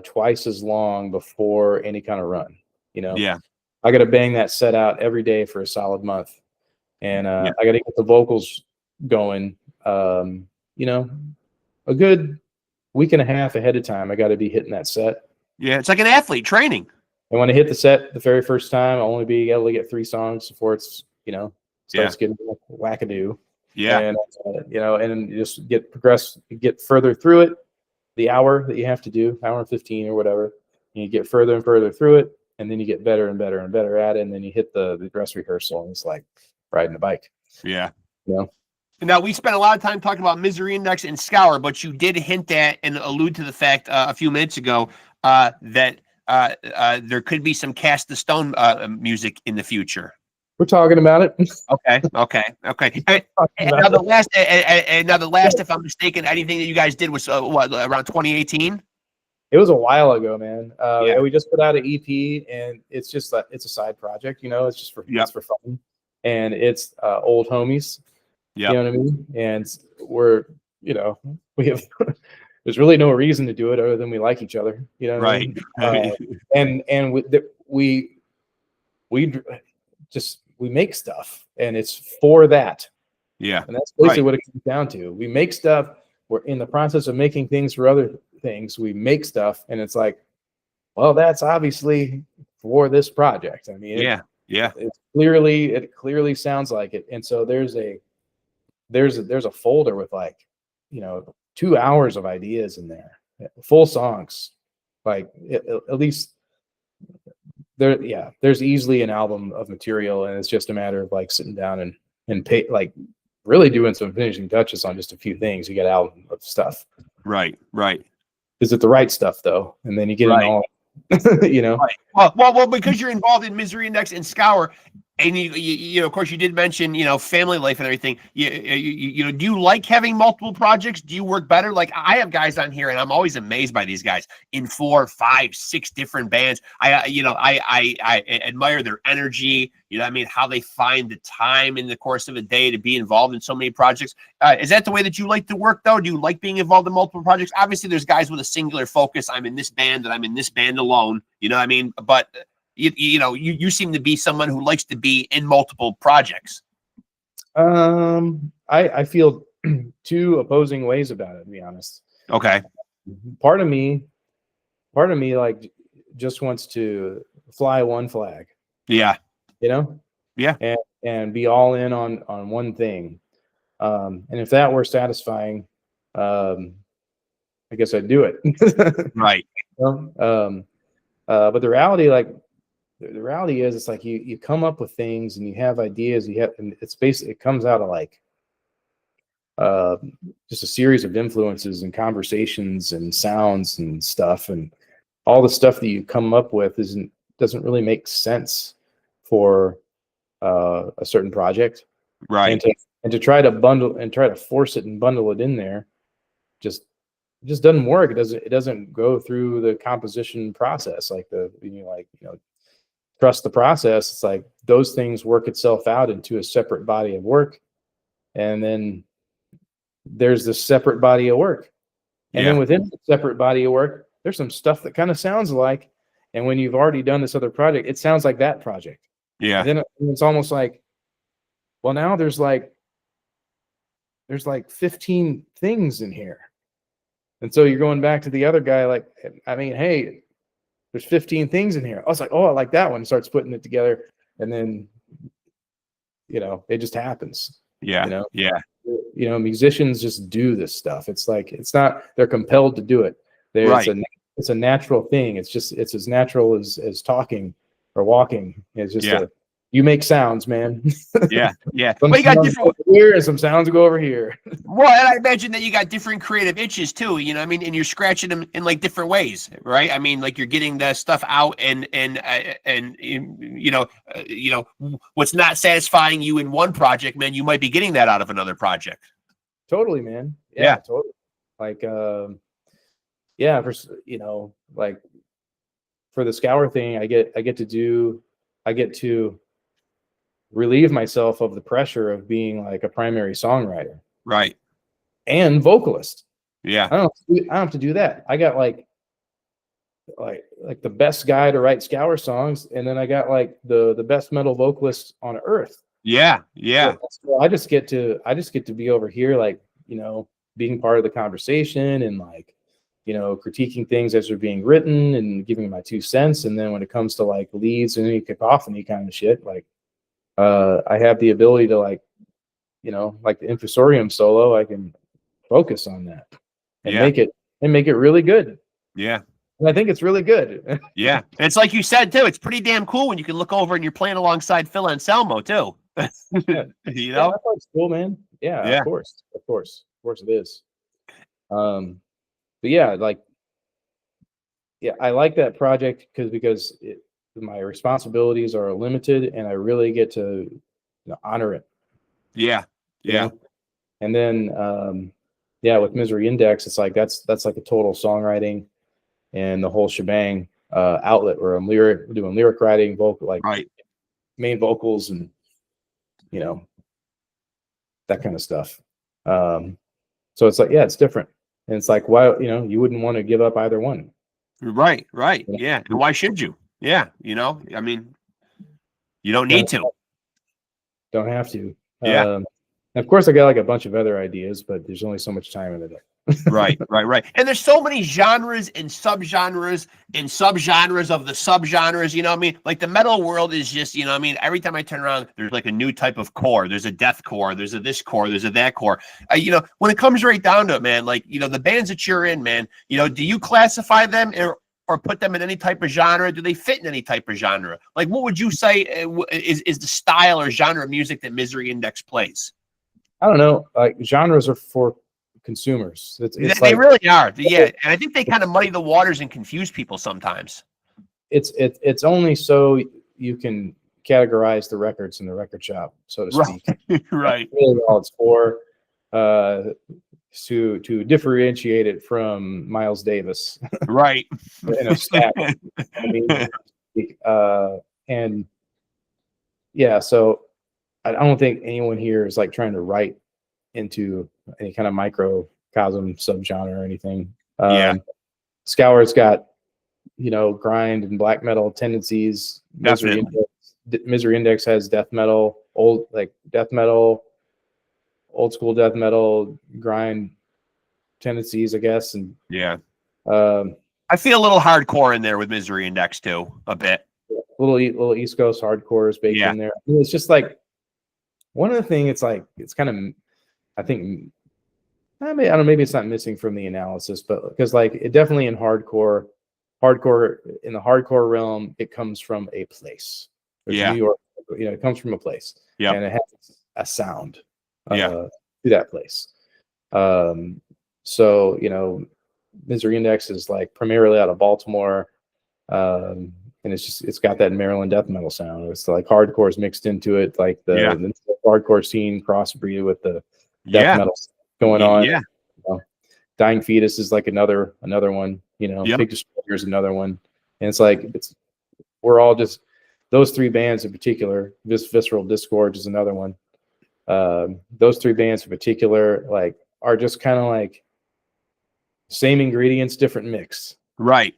twice as long before any kind of run. Yeah. I got to bang that set out every day for a solid month, and I got to get the vocals going. You know, a good week and a half ahead of time. I got to be hitting that set. Yeah, it's like an athlete training. And when I hit the set the very first time, I'll only be able to get 3 songs before it's, you know, starts getting wackadoo. Yeah. And, you know, and you just get further through it, the hour that you have to do, hour and 15 or whatever. And you get further and further through it. And then you get better and better and better at it. And then you hit the dress rehearsal, and it's like riding a bike. Yeah. You know? Now, we spent a lot of time talking about Misery Index and SCOUR, but you did hint at and allude to the fact a few minutes ago that there could be some Cast the Stone music in the future. We're talking about it. Okay. And now the last, if I'm mistaken, anything that you guys did was what, around 2018? It was a while ago, man. We just put out an EP, and it's just it's a side project, you know. It's just it's for fun, and it's old homies. Yeah, you know what I mean. And we're, you know, we have. There's really no reason to do it other than we like each other, you know. Right. I mean? And we make stuff, and it's for that. Yeah. And that's basically what it comes down to. We make stuff. We're in the process of making things for other things. We make stuff, and it's like, well, that's obviously for this project. I mean, it clearly sounds like it. And so there's a folder with, like, you know, 2 hours of ideas in there, full songs, like at least there. Yeah, there's easily an album of material, and it's just a matter of like sitting down and pay, like really doing some finishing touches on just a few things. You get an album of stuff. Right. Is it the right stuff though? And then you get it all, you know. Right. Well, because you're involved in Misery Index and SCOUR, and you know, of course, you did mention, you know, family life and everything. You know, do you like having multiple projects? Do you work better? Like, I have guys on here, and I'm always amazed by these guys in 4, 5, 6 different bands. I admire their energy. You know what I mean? How they find the time in the course of a day to be involved in so many projects. Is that the way that you like to work, though? Do you like being involved in multiple projects? Obviously, there's guys with a singular focus. I'm in this band, and I'm in this band alone. You know what I mean? But you seem to be someone who likes to be in multiple projects. I feel 2 opposing ways about it, to be honest. Okay. Part of me like just wants to fly one flag. Yeah. You know? Yeah. And be all in on one thing. And if that were satisfying, I guess I'd do it. Right. But the reality is, it's like you come up with things, and you have ideas, and it's basically, it comes out of like just a series of influences and conversations and sounds and stuff, and all the stuff that you come up with doesn't really make sense for a certain project, right? And to try to bundle and try to force it and bundle it in there just doesn't work. It doesn't go through the composition process, like trust the process. It's like those things work itself out into a separate body of work, and then there's this separate body of work, and then within the separate body of work, there's some stuff that kind of sounds alike, and when you've already done this other project, it sounds like that project. And then it's almost like, well, now there's like 15 things in here, and so you're going back to the other guy, like, I mean, hey, there's 15 things in here. I was like, oh, I like that one. Starts putting it together, and then, you know, it just happens. Yeah. You know, musicians just do this stuff. It's like, they're compelled to do it. It's a natural thing. It's as natural as talking or walking. It's just you make sounds, man. Yeah. Some well, you got different over here, and some sounds go over here. Well, and I imagine that you got different creative itches too. You know what I mean? And you're scratching them in like different ways, right? I mean, like you're getting the stuff out, and you know what's not satisfying you in one project, man, you might be getting that out of another project. Totally, man. Yeah. Totally. Like, for, you know, like for the SCOUR thing, I get to relieve myself of the pressure of being like a primary songwriter, right, and vocalist. Yeah, I don't have to do that. I got like the best guy to write SCOUR songs, and then I got like the best metal vocalist on earth. Yeah. Yeah. So I just get to be over here, like, being part of the conversation and, like, critiquing things as they're being written and giving my 2 cents. And then when it comes to like leads and any cacophony kind of shit, like, I have the ability to, like, like the infusorium solo, I can focus on that and make it really good. Yeah. And I think it's really good. Yeah. And it's like you said too, it's pretty damn cool when you can look over and you're playing alongside Phil Anselmo too. Yeah. Yeah, that's cool, man. Yeah, Yeah. of course it is. But yeah, like, I like that project because my responsibilities are limited and I really get to honor it. Yeah. Yeah. And then with Misery Index, it's like that's like a total songwriting and the whole shebang outlet where I'm doing lyric writing, vocal, like main vocals, and that kind of stuff. So it's like, it's different. And it's like, why, you wouldn't want to give up either one. Right. Yeah. And why should you? Yeah. I mean, you don't need to. Don't have to. Yeah. Of course, I got like a bunch of other ideas, but there's only so much time in the day. Right. And there's so many genres and subgenres of the subgenres, you know what I mean? Like the metal world is just, you know what I mean? Every time I turn around, there's like a new type of core. There's a death core. There's a this core. There's a that core. When it comes right down to it, man, like, the bands that you're in, man, do you classify them or put them in any type of genre? Do they fit in any type of genre? Like, what would you say is the style or genre of music that Misery Index plays? I don't know. Like, genres are for consumers. They really are. Yeah. And I think they kind of muddy the waters and confuse people sometimes. It's only so you can categorize the records in the record shop, so to speak. Right. That's really all it's for. To differentiate it from Miles Davis. Right. In a stack. I mean, and yeah, so I don't think anyone here is like trying to write into any kind of microcosm subgenre or anything. SCOUR's got, grind and black metal tendencies. Misery Index has death metal, old school death metal, grind tendencies, I guess. And I feel a little hardcore in there with Misery Index too, a bit. Little East Coast hardcore is baked in there. I mean, it's just like one of the things. It's like, it's kind of, I think, I don't know, maybe it's not missing from the analysis, but because like it definitely in hardcore in the hardcore realm, it comes from a place. There's New York, it comes from a place, and it has a sound to that place. So Misery Index is like primarily out of Baltimore, and it's got that Maryland death metal sound. It's like hardcore is mixed into it, like the hardcore scene crossbreed with the death metal going on. Dying Fetus is like another one. Big Destroyer is another one, and it's like we're all just those three bands in particular. Visceral Disgorge is another one. Those three bands in particular, like, are just kind of like same ingredients, different mix. Right.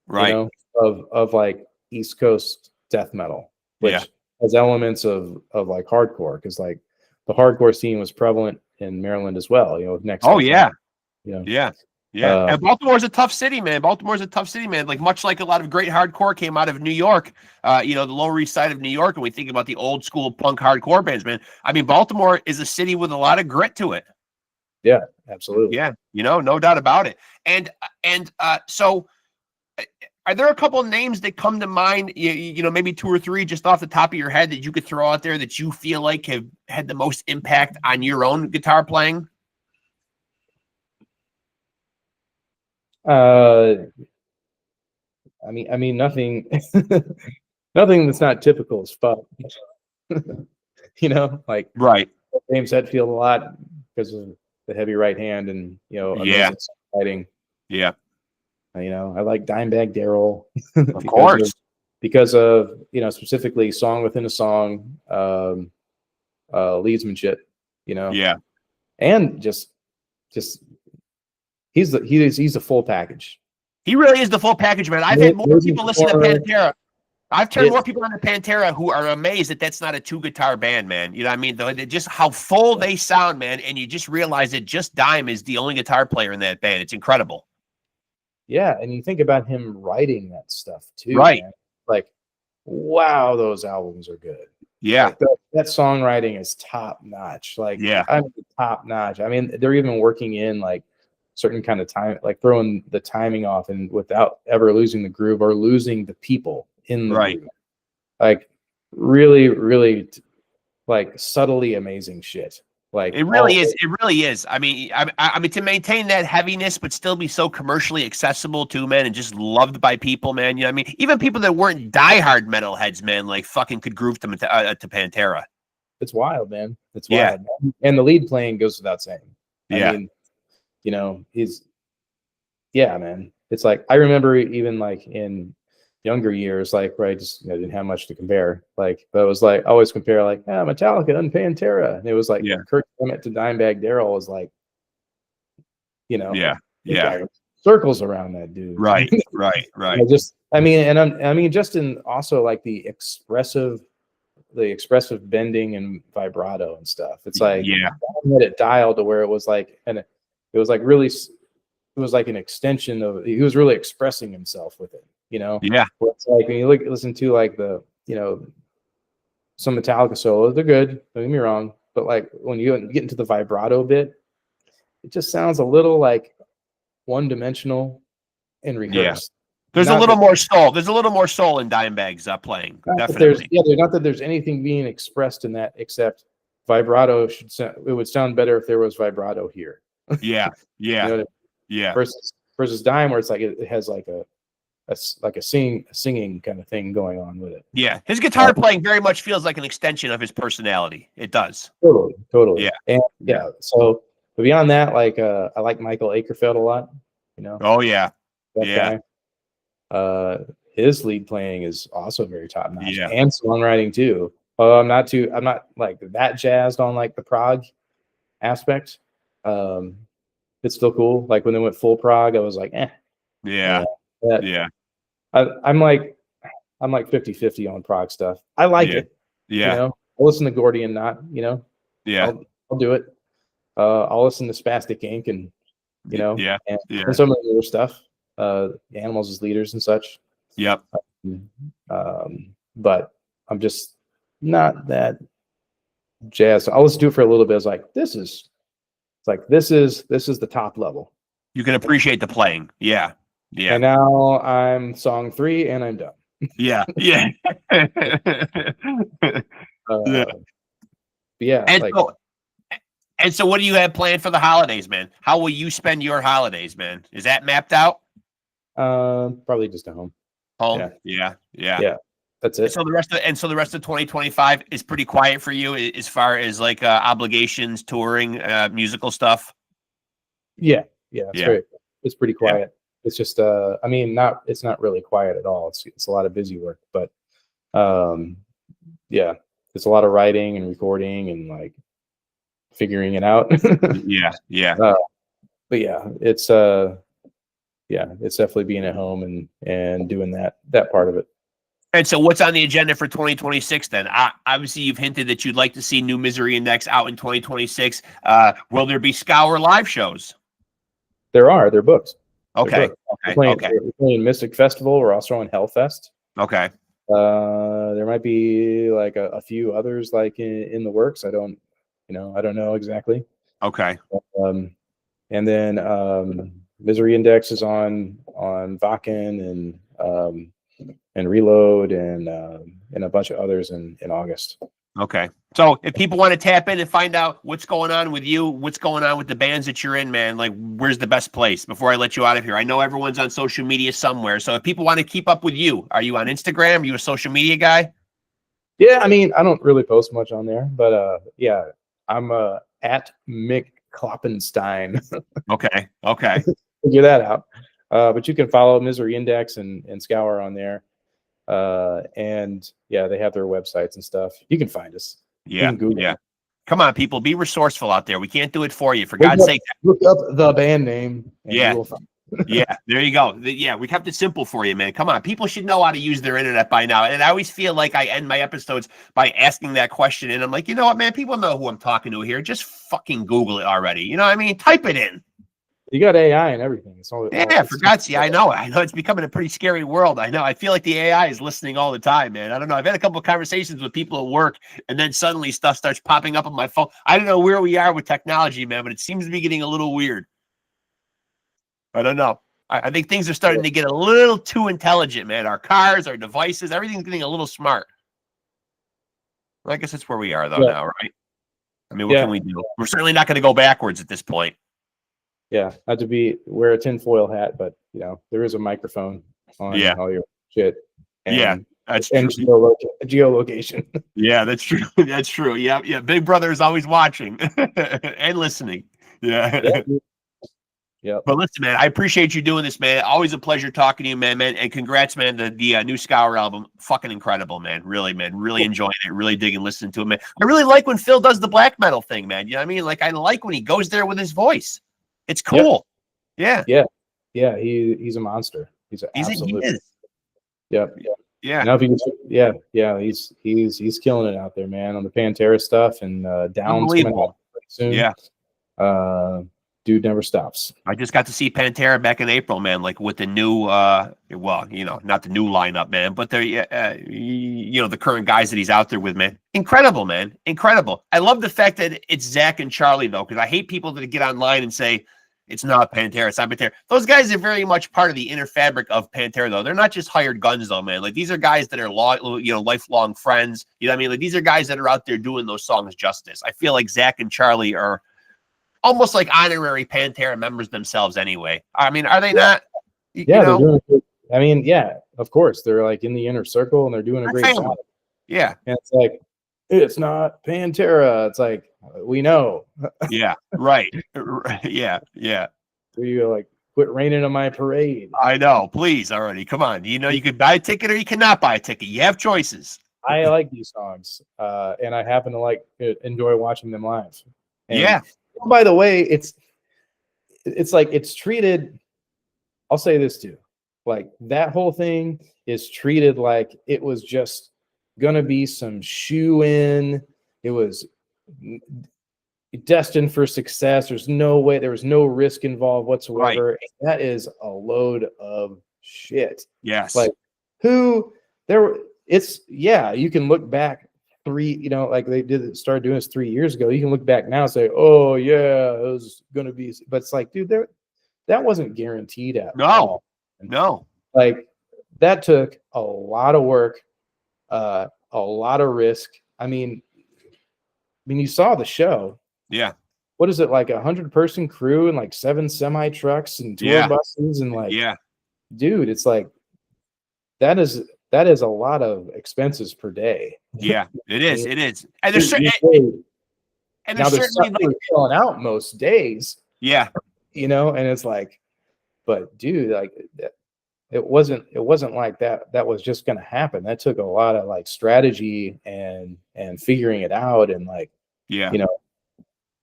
Of like East Coast death metal, which has elements of like hardcore, because like the hardcore scene was prevalent in Maryland as well. Next. And Baltimore's a tough city, man. Like, much like a lot of great hardcore came out of New York, the Lower East Side of New York, and we think about the old school punk hardcore bands, man. I mean, Baltimore is a city with a lot of grit to it. Yeah, absolutely. Yeah, no doubt about it. And so are there a couple of names that come to mind, maybe two or three just off the top of your head that you could throw out there that you feel like have had the most impact on your own guitar playing? I mean, nothing that's not typical as fuck. Like, right. James Hetfield a lot because of the heavy right hand and fighting. Yeah. I like Dimebag Darrell. Of course. Because of specifically song within a song, leadsmanship. And just he's the full package. He really is the full package, man. I've had more people listen to Pantera. I've turned more people on to Pantera who are amazed that that's not a 2-guitar band, man. You know what I mean? Just how full they sound, man. And you just realize that just Dime is the only guitar player in that band. It's incredible. Yeah, and you think about him writing that stuff too, right? Man. Like, wow, those albums are good. Yeah, like that songwriting is top notch. Like, yeah, I mean, top notch. I mean, they're even working in like certain kind of time, like throwing the timing off, and without ever losing the groove or losing the people in the groove. Like, really, really, like subtly amazing shit. Like it really is. It really is. I mean, I mean, to maintain that heaviness, but still be so commercially accessible to, man, and just loved by people, man. You know what I mean? Even people that weren't diehard metalheads, man, like fucking could groove them to Pantera. It's wild, man. It's wild. Man. And the lead playing goes without saying. I mean, you know, man. It's like, I remember even like in younger years, like where I just didn't have much to compare. Like, but it was like I always compare like Metallica and Pantera, and it was like Kirk Hammett to Dimebag Darrell was like, circles around that dude. Right. I mean, just in also like the expressive bending and vibrato and stuff. It's like had it dialed to where it was like, and it was like really, it was like an extension of. He was really expressing himself with it. Where it's like when you listen to like the, some Metallica solos, they're good, don't get me wrong, but like when you get into the vibrato bit, it just sounds a little like one-dimensional and rehearsed. There's a little more soul. There's a little more soul in Dimebag's playing. Definitely. Not that there's anything being expressed in that, except vibrato should sound. It would sound better if there was vibrato here. Yeah. Versus Dime, where it's like it has like a singing kind of thing going on with it. Yeah, his guitar playing very much feels like an extension of his personality. It does. Totally. And so, but beyond that, like I like Michael Akerfeld a lot. Oh yeah. That guy. His lead playing is also very top notch, and songwriting too. I'm not like that jazzed on like the prog aspect. It's still cool. Like when they went full prog, I was like, I'm like 50-50 on prog stuff. I like it. I'll listen to Gordian Knot, I'll do it. I'll listen to Spastic Inc. and and some of the other stuff. Animals as Leaders and such. But I'm just not that jazzed. I'll listen to it for a little bit. It's like this is the top level. You can appreciate the playing. Yeah. And now I'm song 3 and I'm done. And so what do you have planned for the holidays, man? How will you spend your holidays, man? Is that mapped out? Probably just at home. Yeah. That's it. So the rest of 2025 is pretty quiet for you as far as like obligations, touring, musical stuff. It's pretty quiet. It's just it's not really quiet at all. It's a lot of busy work, but it's a lot of writing and recording and like figuring it out. But it's definitely being at home and doing that part of it. And so what's on the agenda for 2026 then? Obviously, you've hinted that you'd like to see New Misery Index out in 2026. Will there be SCOUR live shows? They're booked. Okay. We're playing Mystic Festival. We're also on Hellfest. Okay. There might be like a few others like in the works. I don't know exactly. Okay. And then Misery Index is on Vakken and Reload and a bunch of others in August. Okay. So if people want to tap in and find out what's going on with you, what's going on with the bands that you're in, man, like where's the best place before I let you out of here? I know everyone's on social media somewhere. So if people want to keep up with you, are you on Instagram? Are you a social media guy? Yeah, I mean, I don't really post much on there, but I'm at Mick Kloppenstein. Okay. Figure that out. But you can follow Misery Index and SCOUR on there. And they have their websites and stuff. You can find us. Come on, people, be resourceful out there. We can't do it for you, for God's sake. Look up the band name. Yeah. Yeah, there you go. Yeah, we kept it simple for you, man. Come on. People should know how to use their internet by now. And I always feel like I end my episodes by asking that question. And I'm like, you know what, man? People know who I'm talking to here. Just fucking Google it already. You know what I mean? Type it in. You got AI and everything. It's all Yeah, for God's sake, I know. I know it's becoming a pretty scary world. I know. I feel like the AI is listening all the time, man. I don't know. I've had a couple of conversations with people at work, and then suddenly stuff starts popping up on my phone. I don't know where we are with technology, man, but it seems to be getting a little weird. I don't know. I think things are starting to get a little too intelligent, man. Our cars, our devices, everything's getting a little smart. I guess that's where we are, though, now, right? I mean, what can we do? We're certainly not going to go backwards at this point. Yeah, not to wear a tinfoil hat, but you know, there is a microphone on all your shit. And, that's and true. Geolocation. Yeah, that's true. That's true. Yeah, yeah. Big Brother is always watching and listening. Yeah. Yeah. But listen, man, I appreciate you doing this, man. Always a pleasure talking to you, man. And congrats, man. The new SCOUR album, fucking incredible, man. Really, man. Really enjoying it. Really digging listening to it, man. I really like when Phil does the black metal thing, man. You know what I mean? Like, I like when he goes there with his voice. It's cool. Yeah. He's a monster. He's an absolute. He is. Yep. Yeah. Now, he's killing it out there, man. On the Pantera stuff and Downs coming out soon. Yeah. Dude never stops. I just got to see Pantera back in April, man. Like with the new, not the new lineup, man, but the current guys that he's out there with, man. Incredible, man. Incredible. I love the fact that it's Zach and Charlie, though, because I hate people that get online and say it's not Pantera, it's not Pantera. Those guys are very much part of the inner fabric of Pantera, though. They're not just hired guns, though, man. Like these are guys that are lifelong friends. You know what I mean? Like these are guys that are out there doing those songs justice. I feel like Zach and Charlie are almost like honorary Pantera members themselves anyway. I mean, are they not? They're doing good. I mean, yeah, of course. They're like in the inner circle and they're doing a great job. Yeah. And it's like, it's not Pantera. It's like, we know. Yeah, right. Yeah. You like, quit raining on my parade. I know. Please, already. Come on. You know, you could buy a ticket or you cannot buy a ticket. You have choices. I like these songs. And I happen to enjoy watching them live. And by the way, it's like it's treated. I'll say this too, like that whole thing is treated like it was just gonna be some shoe in. It was destined for success. There's no way. There was no risk involved whatsoever. Right. That is a load of shit. Yes. Like you can look back. Like they started doing this 3 years ago. You can look back now and say, oh yeah, it was gonna be, but it's like, dude, that wasn't guaranteed at all. No. Like that took a lot of work, a lot of risk. I mean, you saw the show. Yeah. What is it, like 100-person crew and like 7 semi trucks and tour buses and like, dude, it's like that is a lot of expenses per day. Yeah, it is. It is. And there's certainly filling out most days. Yeah. And it's like, but dude, like it wasn't like that was just going to happen. That took a lot of like strategy and figuring it out and like,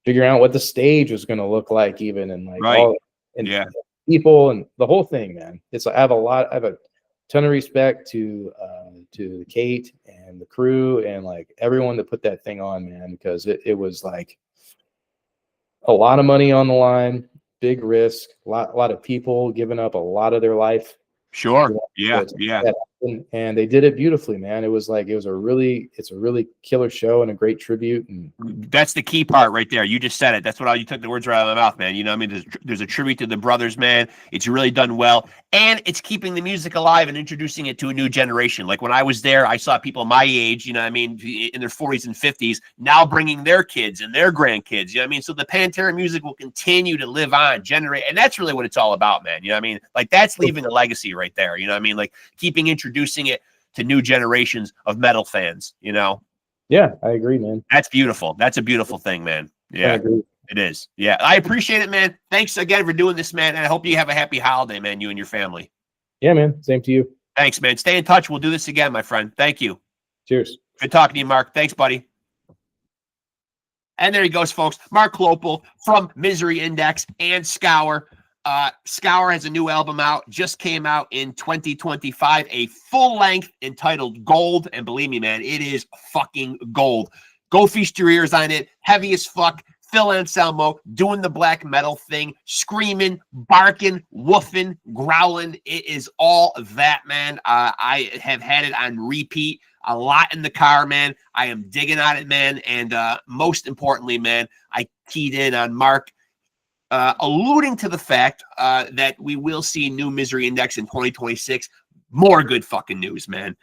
figuring out what the stage was going to look like even and like people and the whole thing, man. It's I have a ton of respect to Kate and the crew and like everyone that put that thing on, man, because it was like a lot of money on the line, big risk, a lot of people giving up a lot of their life. Sure. Yeah. And they did it beautifully, man. It's a really killer show and a great tribute. And that's the key part right there. You just said it. That's what you took the words right out of my mouth, man. You know what I mean? There's a tribute to the brothers, man. It's really done well. And it's keeping the music alive and introducing it to a new generation. Like when I was there, I saw people my age, you know what I mean, in their 40s and 50s, now bringing their kids and their grandkids, you know what I mean? So the Pantera music will continue to live on, generate. And that's really what it's all about, man. You know what I mean? Like that's leaving a legacy right there. You know what I mean? Like introducing it to new generations of metal fans, Yeah, I agree, man. That's beautiful. That's a beautiful thing, man. Yeah, it is. Yeah, I appreciate it, man. Thanks again for doing this, man. And I hope you have a happy holiday, man, you and your family. Yeah, man. Same to you. Thanks, man. Stay in touch. We'll do this again, my friend. Thank you. Cheers. Good talking to you, Mark. Thanks, buddy. And there he goes, folks. Mark Kloeppel from Misery Index and SCOUR. SCOUR has a new album out, just came out in 2025, a full length entitled Gold. And believe me, man, it is fucking gold. Go feast your ears on it. Heavy as fuck. Phil Anselmo doing the black metal thing, screaming, barking, woofing, growling. It is all that, man. I have had it on repeat a lot in the car, man. I am digging on it, man. And most importantly, man, I keyed in on Mark alluding to the fact that we will see new Misery Index in 2026. More good fucking news, man.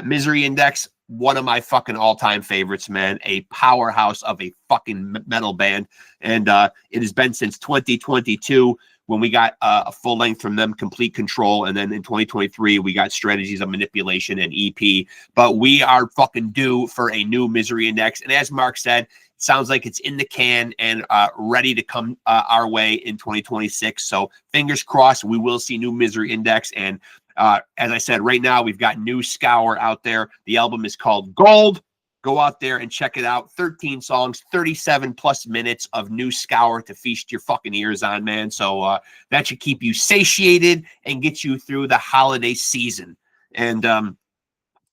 Misery Index, one of my fucking all-time favorites, man. A powerhouse of a fucking metal band. And it has been since 2022 when we got a full length from them, Complete Control. And then in 2023, we got Strategies of Manipulation and EP. But we are fucking due for a new Misery Index. And as Mark said, it sounds like it's in the can and ready to come our way in 2026. So fingers crossed, we will see new Misery Index. And as I said, right now we've got new SCOUR out there. The album is called Gold. Go out there and check it out. 13 songs, 37 plus minutes of new SCOUR to feast your fucking ears on, man. So that should keep you satiated and get you through the holiday season. And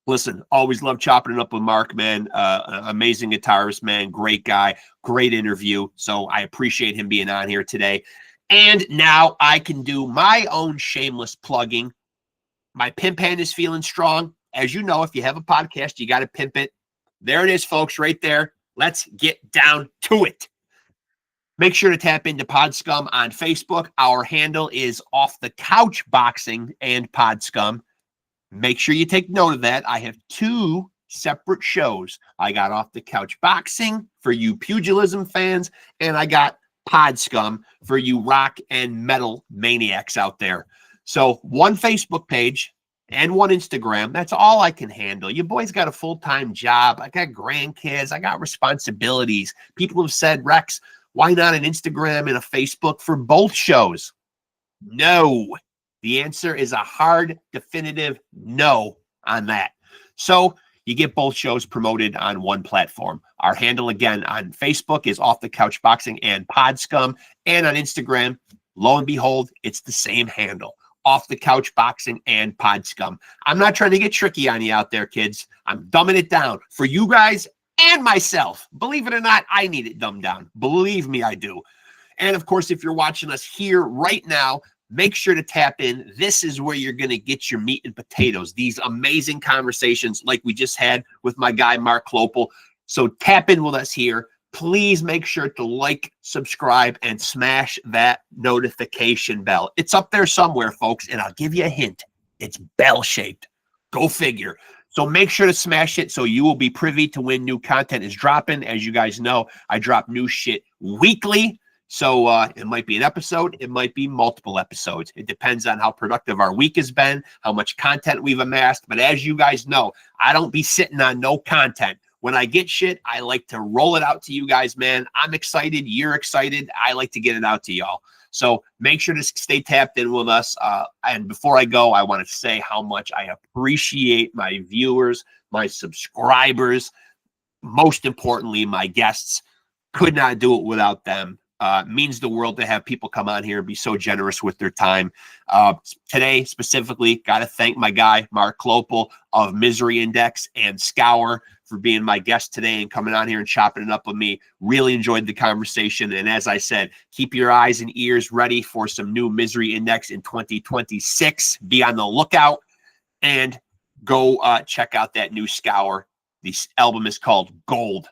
listen, always love chopping it up with Mark, man. Amazing guitarist, man. Great guy. Great interview. So I appreciate him being on here today. And now I can do my own shameless plugging. My pimp hand is feeling strong. As you know, if you have a podcast, you got to pimp it. There it is, folks, right there. Let's get down to it. Make sure to tap into PodScum on Facebook. Our handle is Off the Couch Boxing and PodScum. Make sure you take note of that. I have 2 separate shows. I got Off the Couch Boxing for you pugilism fans, and I got PodScum for you rock and metal maniacs out there. So 1 Facebook page and 1 Instagram. That's all I can handle. Your boy's got a full-time job. I got grandkids. I got responsibilities. People have said, Rex, why not an Instagram and a Facebook for both shows? No. The answer is a hard, definitive no on that. So you get both shows promoted on 1 platform. Our handle, again, on Facebook is Off the Couch Boxing and PodScum. And on Instagram, lo and behold, it's the same handle. Off the Couch Boxing and PodScum. I'm not trying to get tricky on you out there, kids. I'm dumbing it down for you guys and myself. Believe it or not, I need it dumbed down. Believe me, I do. And of course, if you're watching us here right now, make sure to tap in. This is where you're going to get your meat and potatoes. These amazing conversations like we just had with my guy, Mark Kloeppel. So tap in with us here. Please make sure to like, subscribe, and smash that notification bell. It's up there somewhere, folks, and I'll give you a hint. It's bell-shaped. Go figure. So make sure to smash it so you will be privy to when new content is dropping. As you guys know, I drop new shit weekly. So it might be an episode. It might be multiple episodes. It depends on how productive our week has been, how much content we've amassed. But as you guys know, I don't be sitting on no content. When I get shit, I like to roll it out to you guys, man. I'm excited. You're excited. I like to get it out to y'all. So make sure to stay tapped in with us. And before I go, I want to say how much I appreciate my viewers, my subscribers, most importantly, my guests. Could not do it without them. Means the world to have people come on here and be so generous with their time. Today, specifically, got to thank my guy, Mark Kloeppel of Misery Index and SCOUR for being my guest today and coming on here and chopping it up with me. Really enjoyed the conversation. And as I said, keep your eyes and ears ready for some new Misery Index in 2026. Be on the lookout and go check out that new SCOUR. The album is called Gold.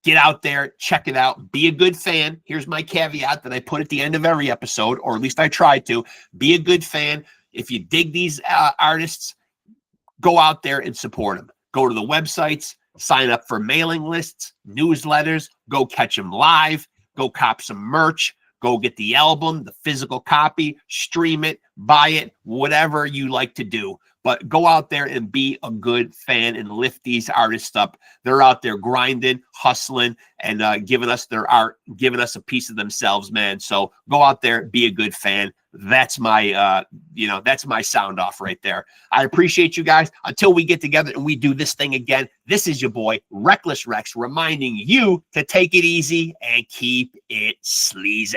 Get out there, check it out, be a good fan. Here's my caveat that I put at the end of every episode, or at least I try to. Be a good fan. If you dig these artists, go out there and support them. Go to the websites, sign up for mailing lists, newsletters, go catch them live, go cop some merch, go get the album, the physical copy, stream it, buy it, whatever you like to do. But go out there and be a good fan and lift these artists up. They're out there grinding, hustling, and giving us their art, giving us a piece of themselves, man. So go out there, be a good fan. That's my, that's my sound off right there. I appreciate you guys. Until we get together and we do this thing again, this is your boy, Reckless Rex, reminding you to take it easy and keep it sleazy.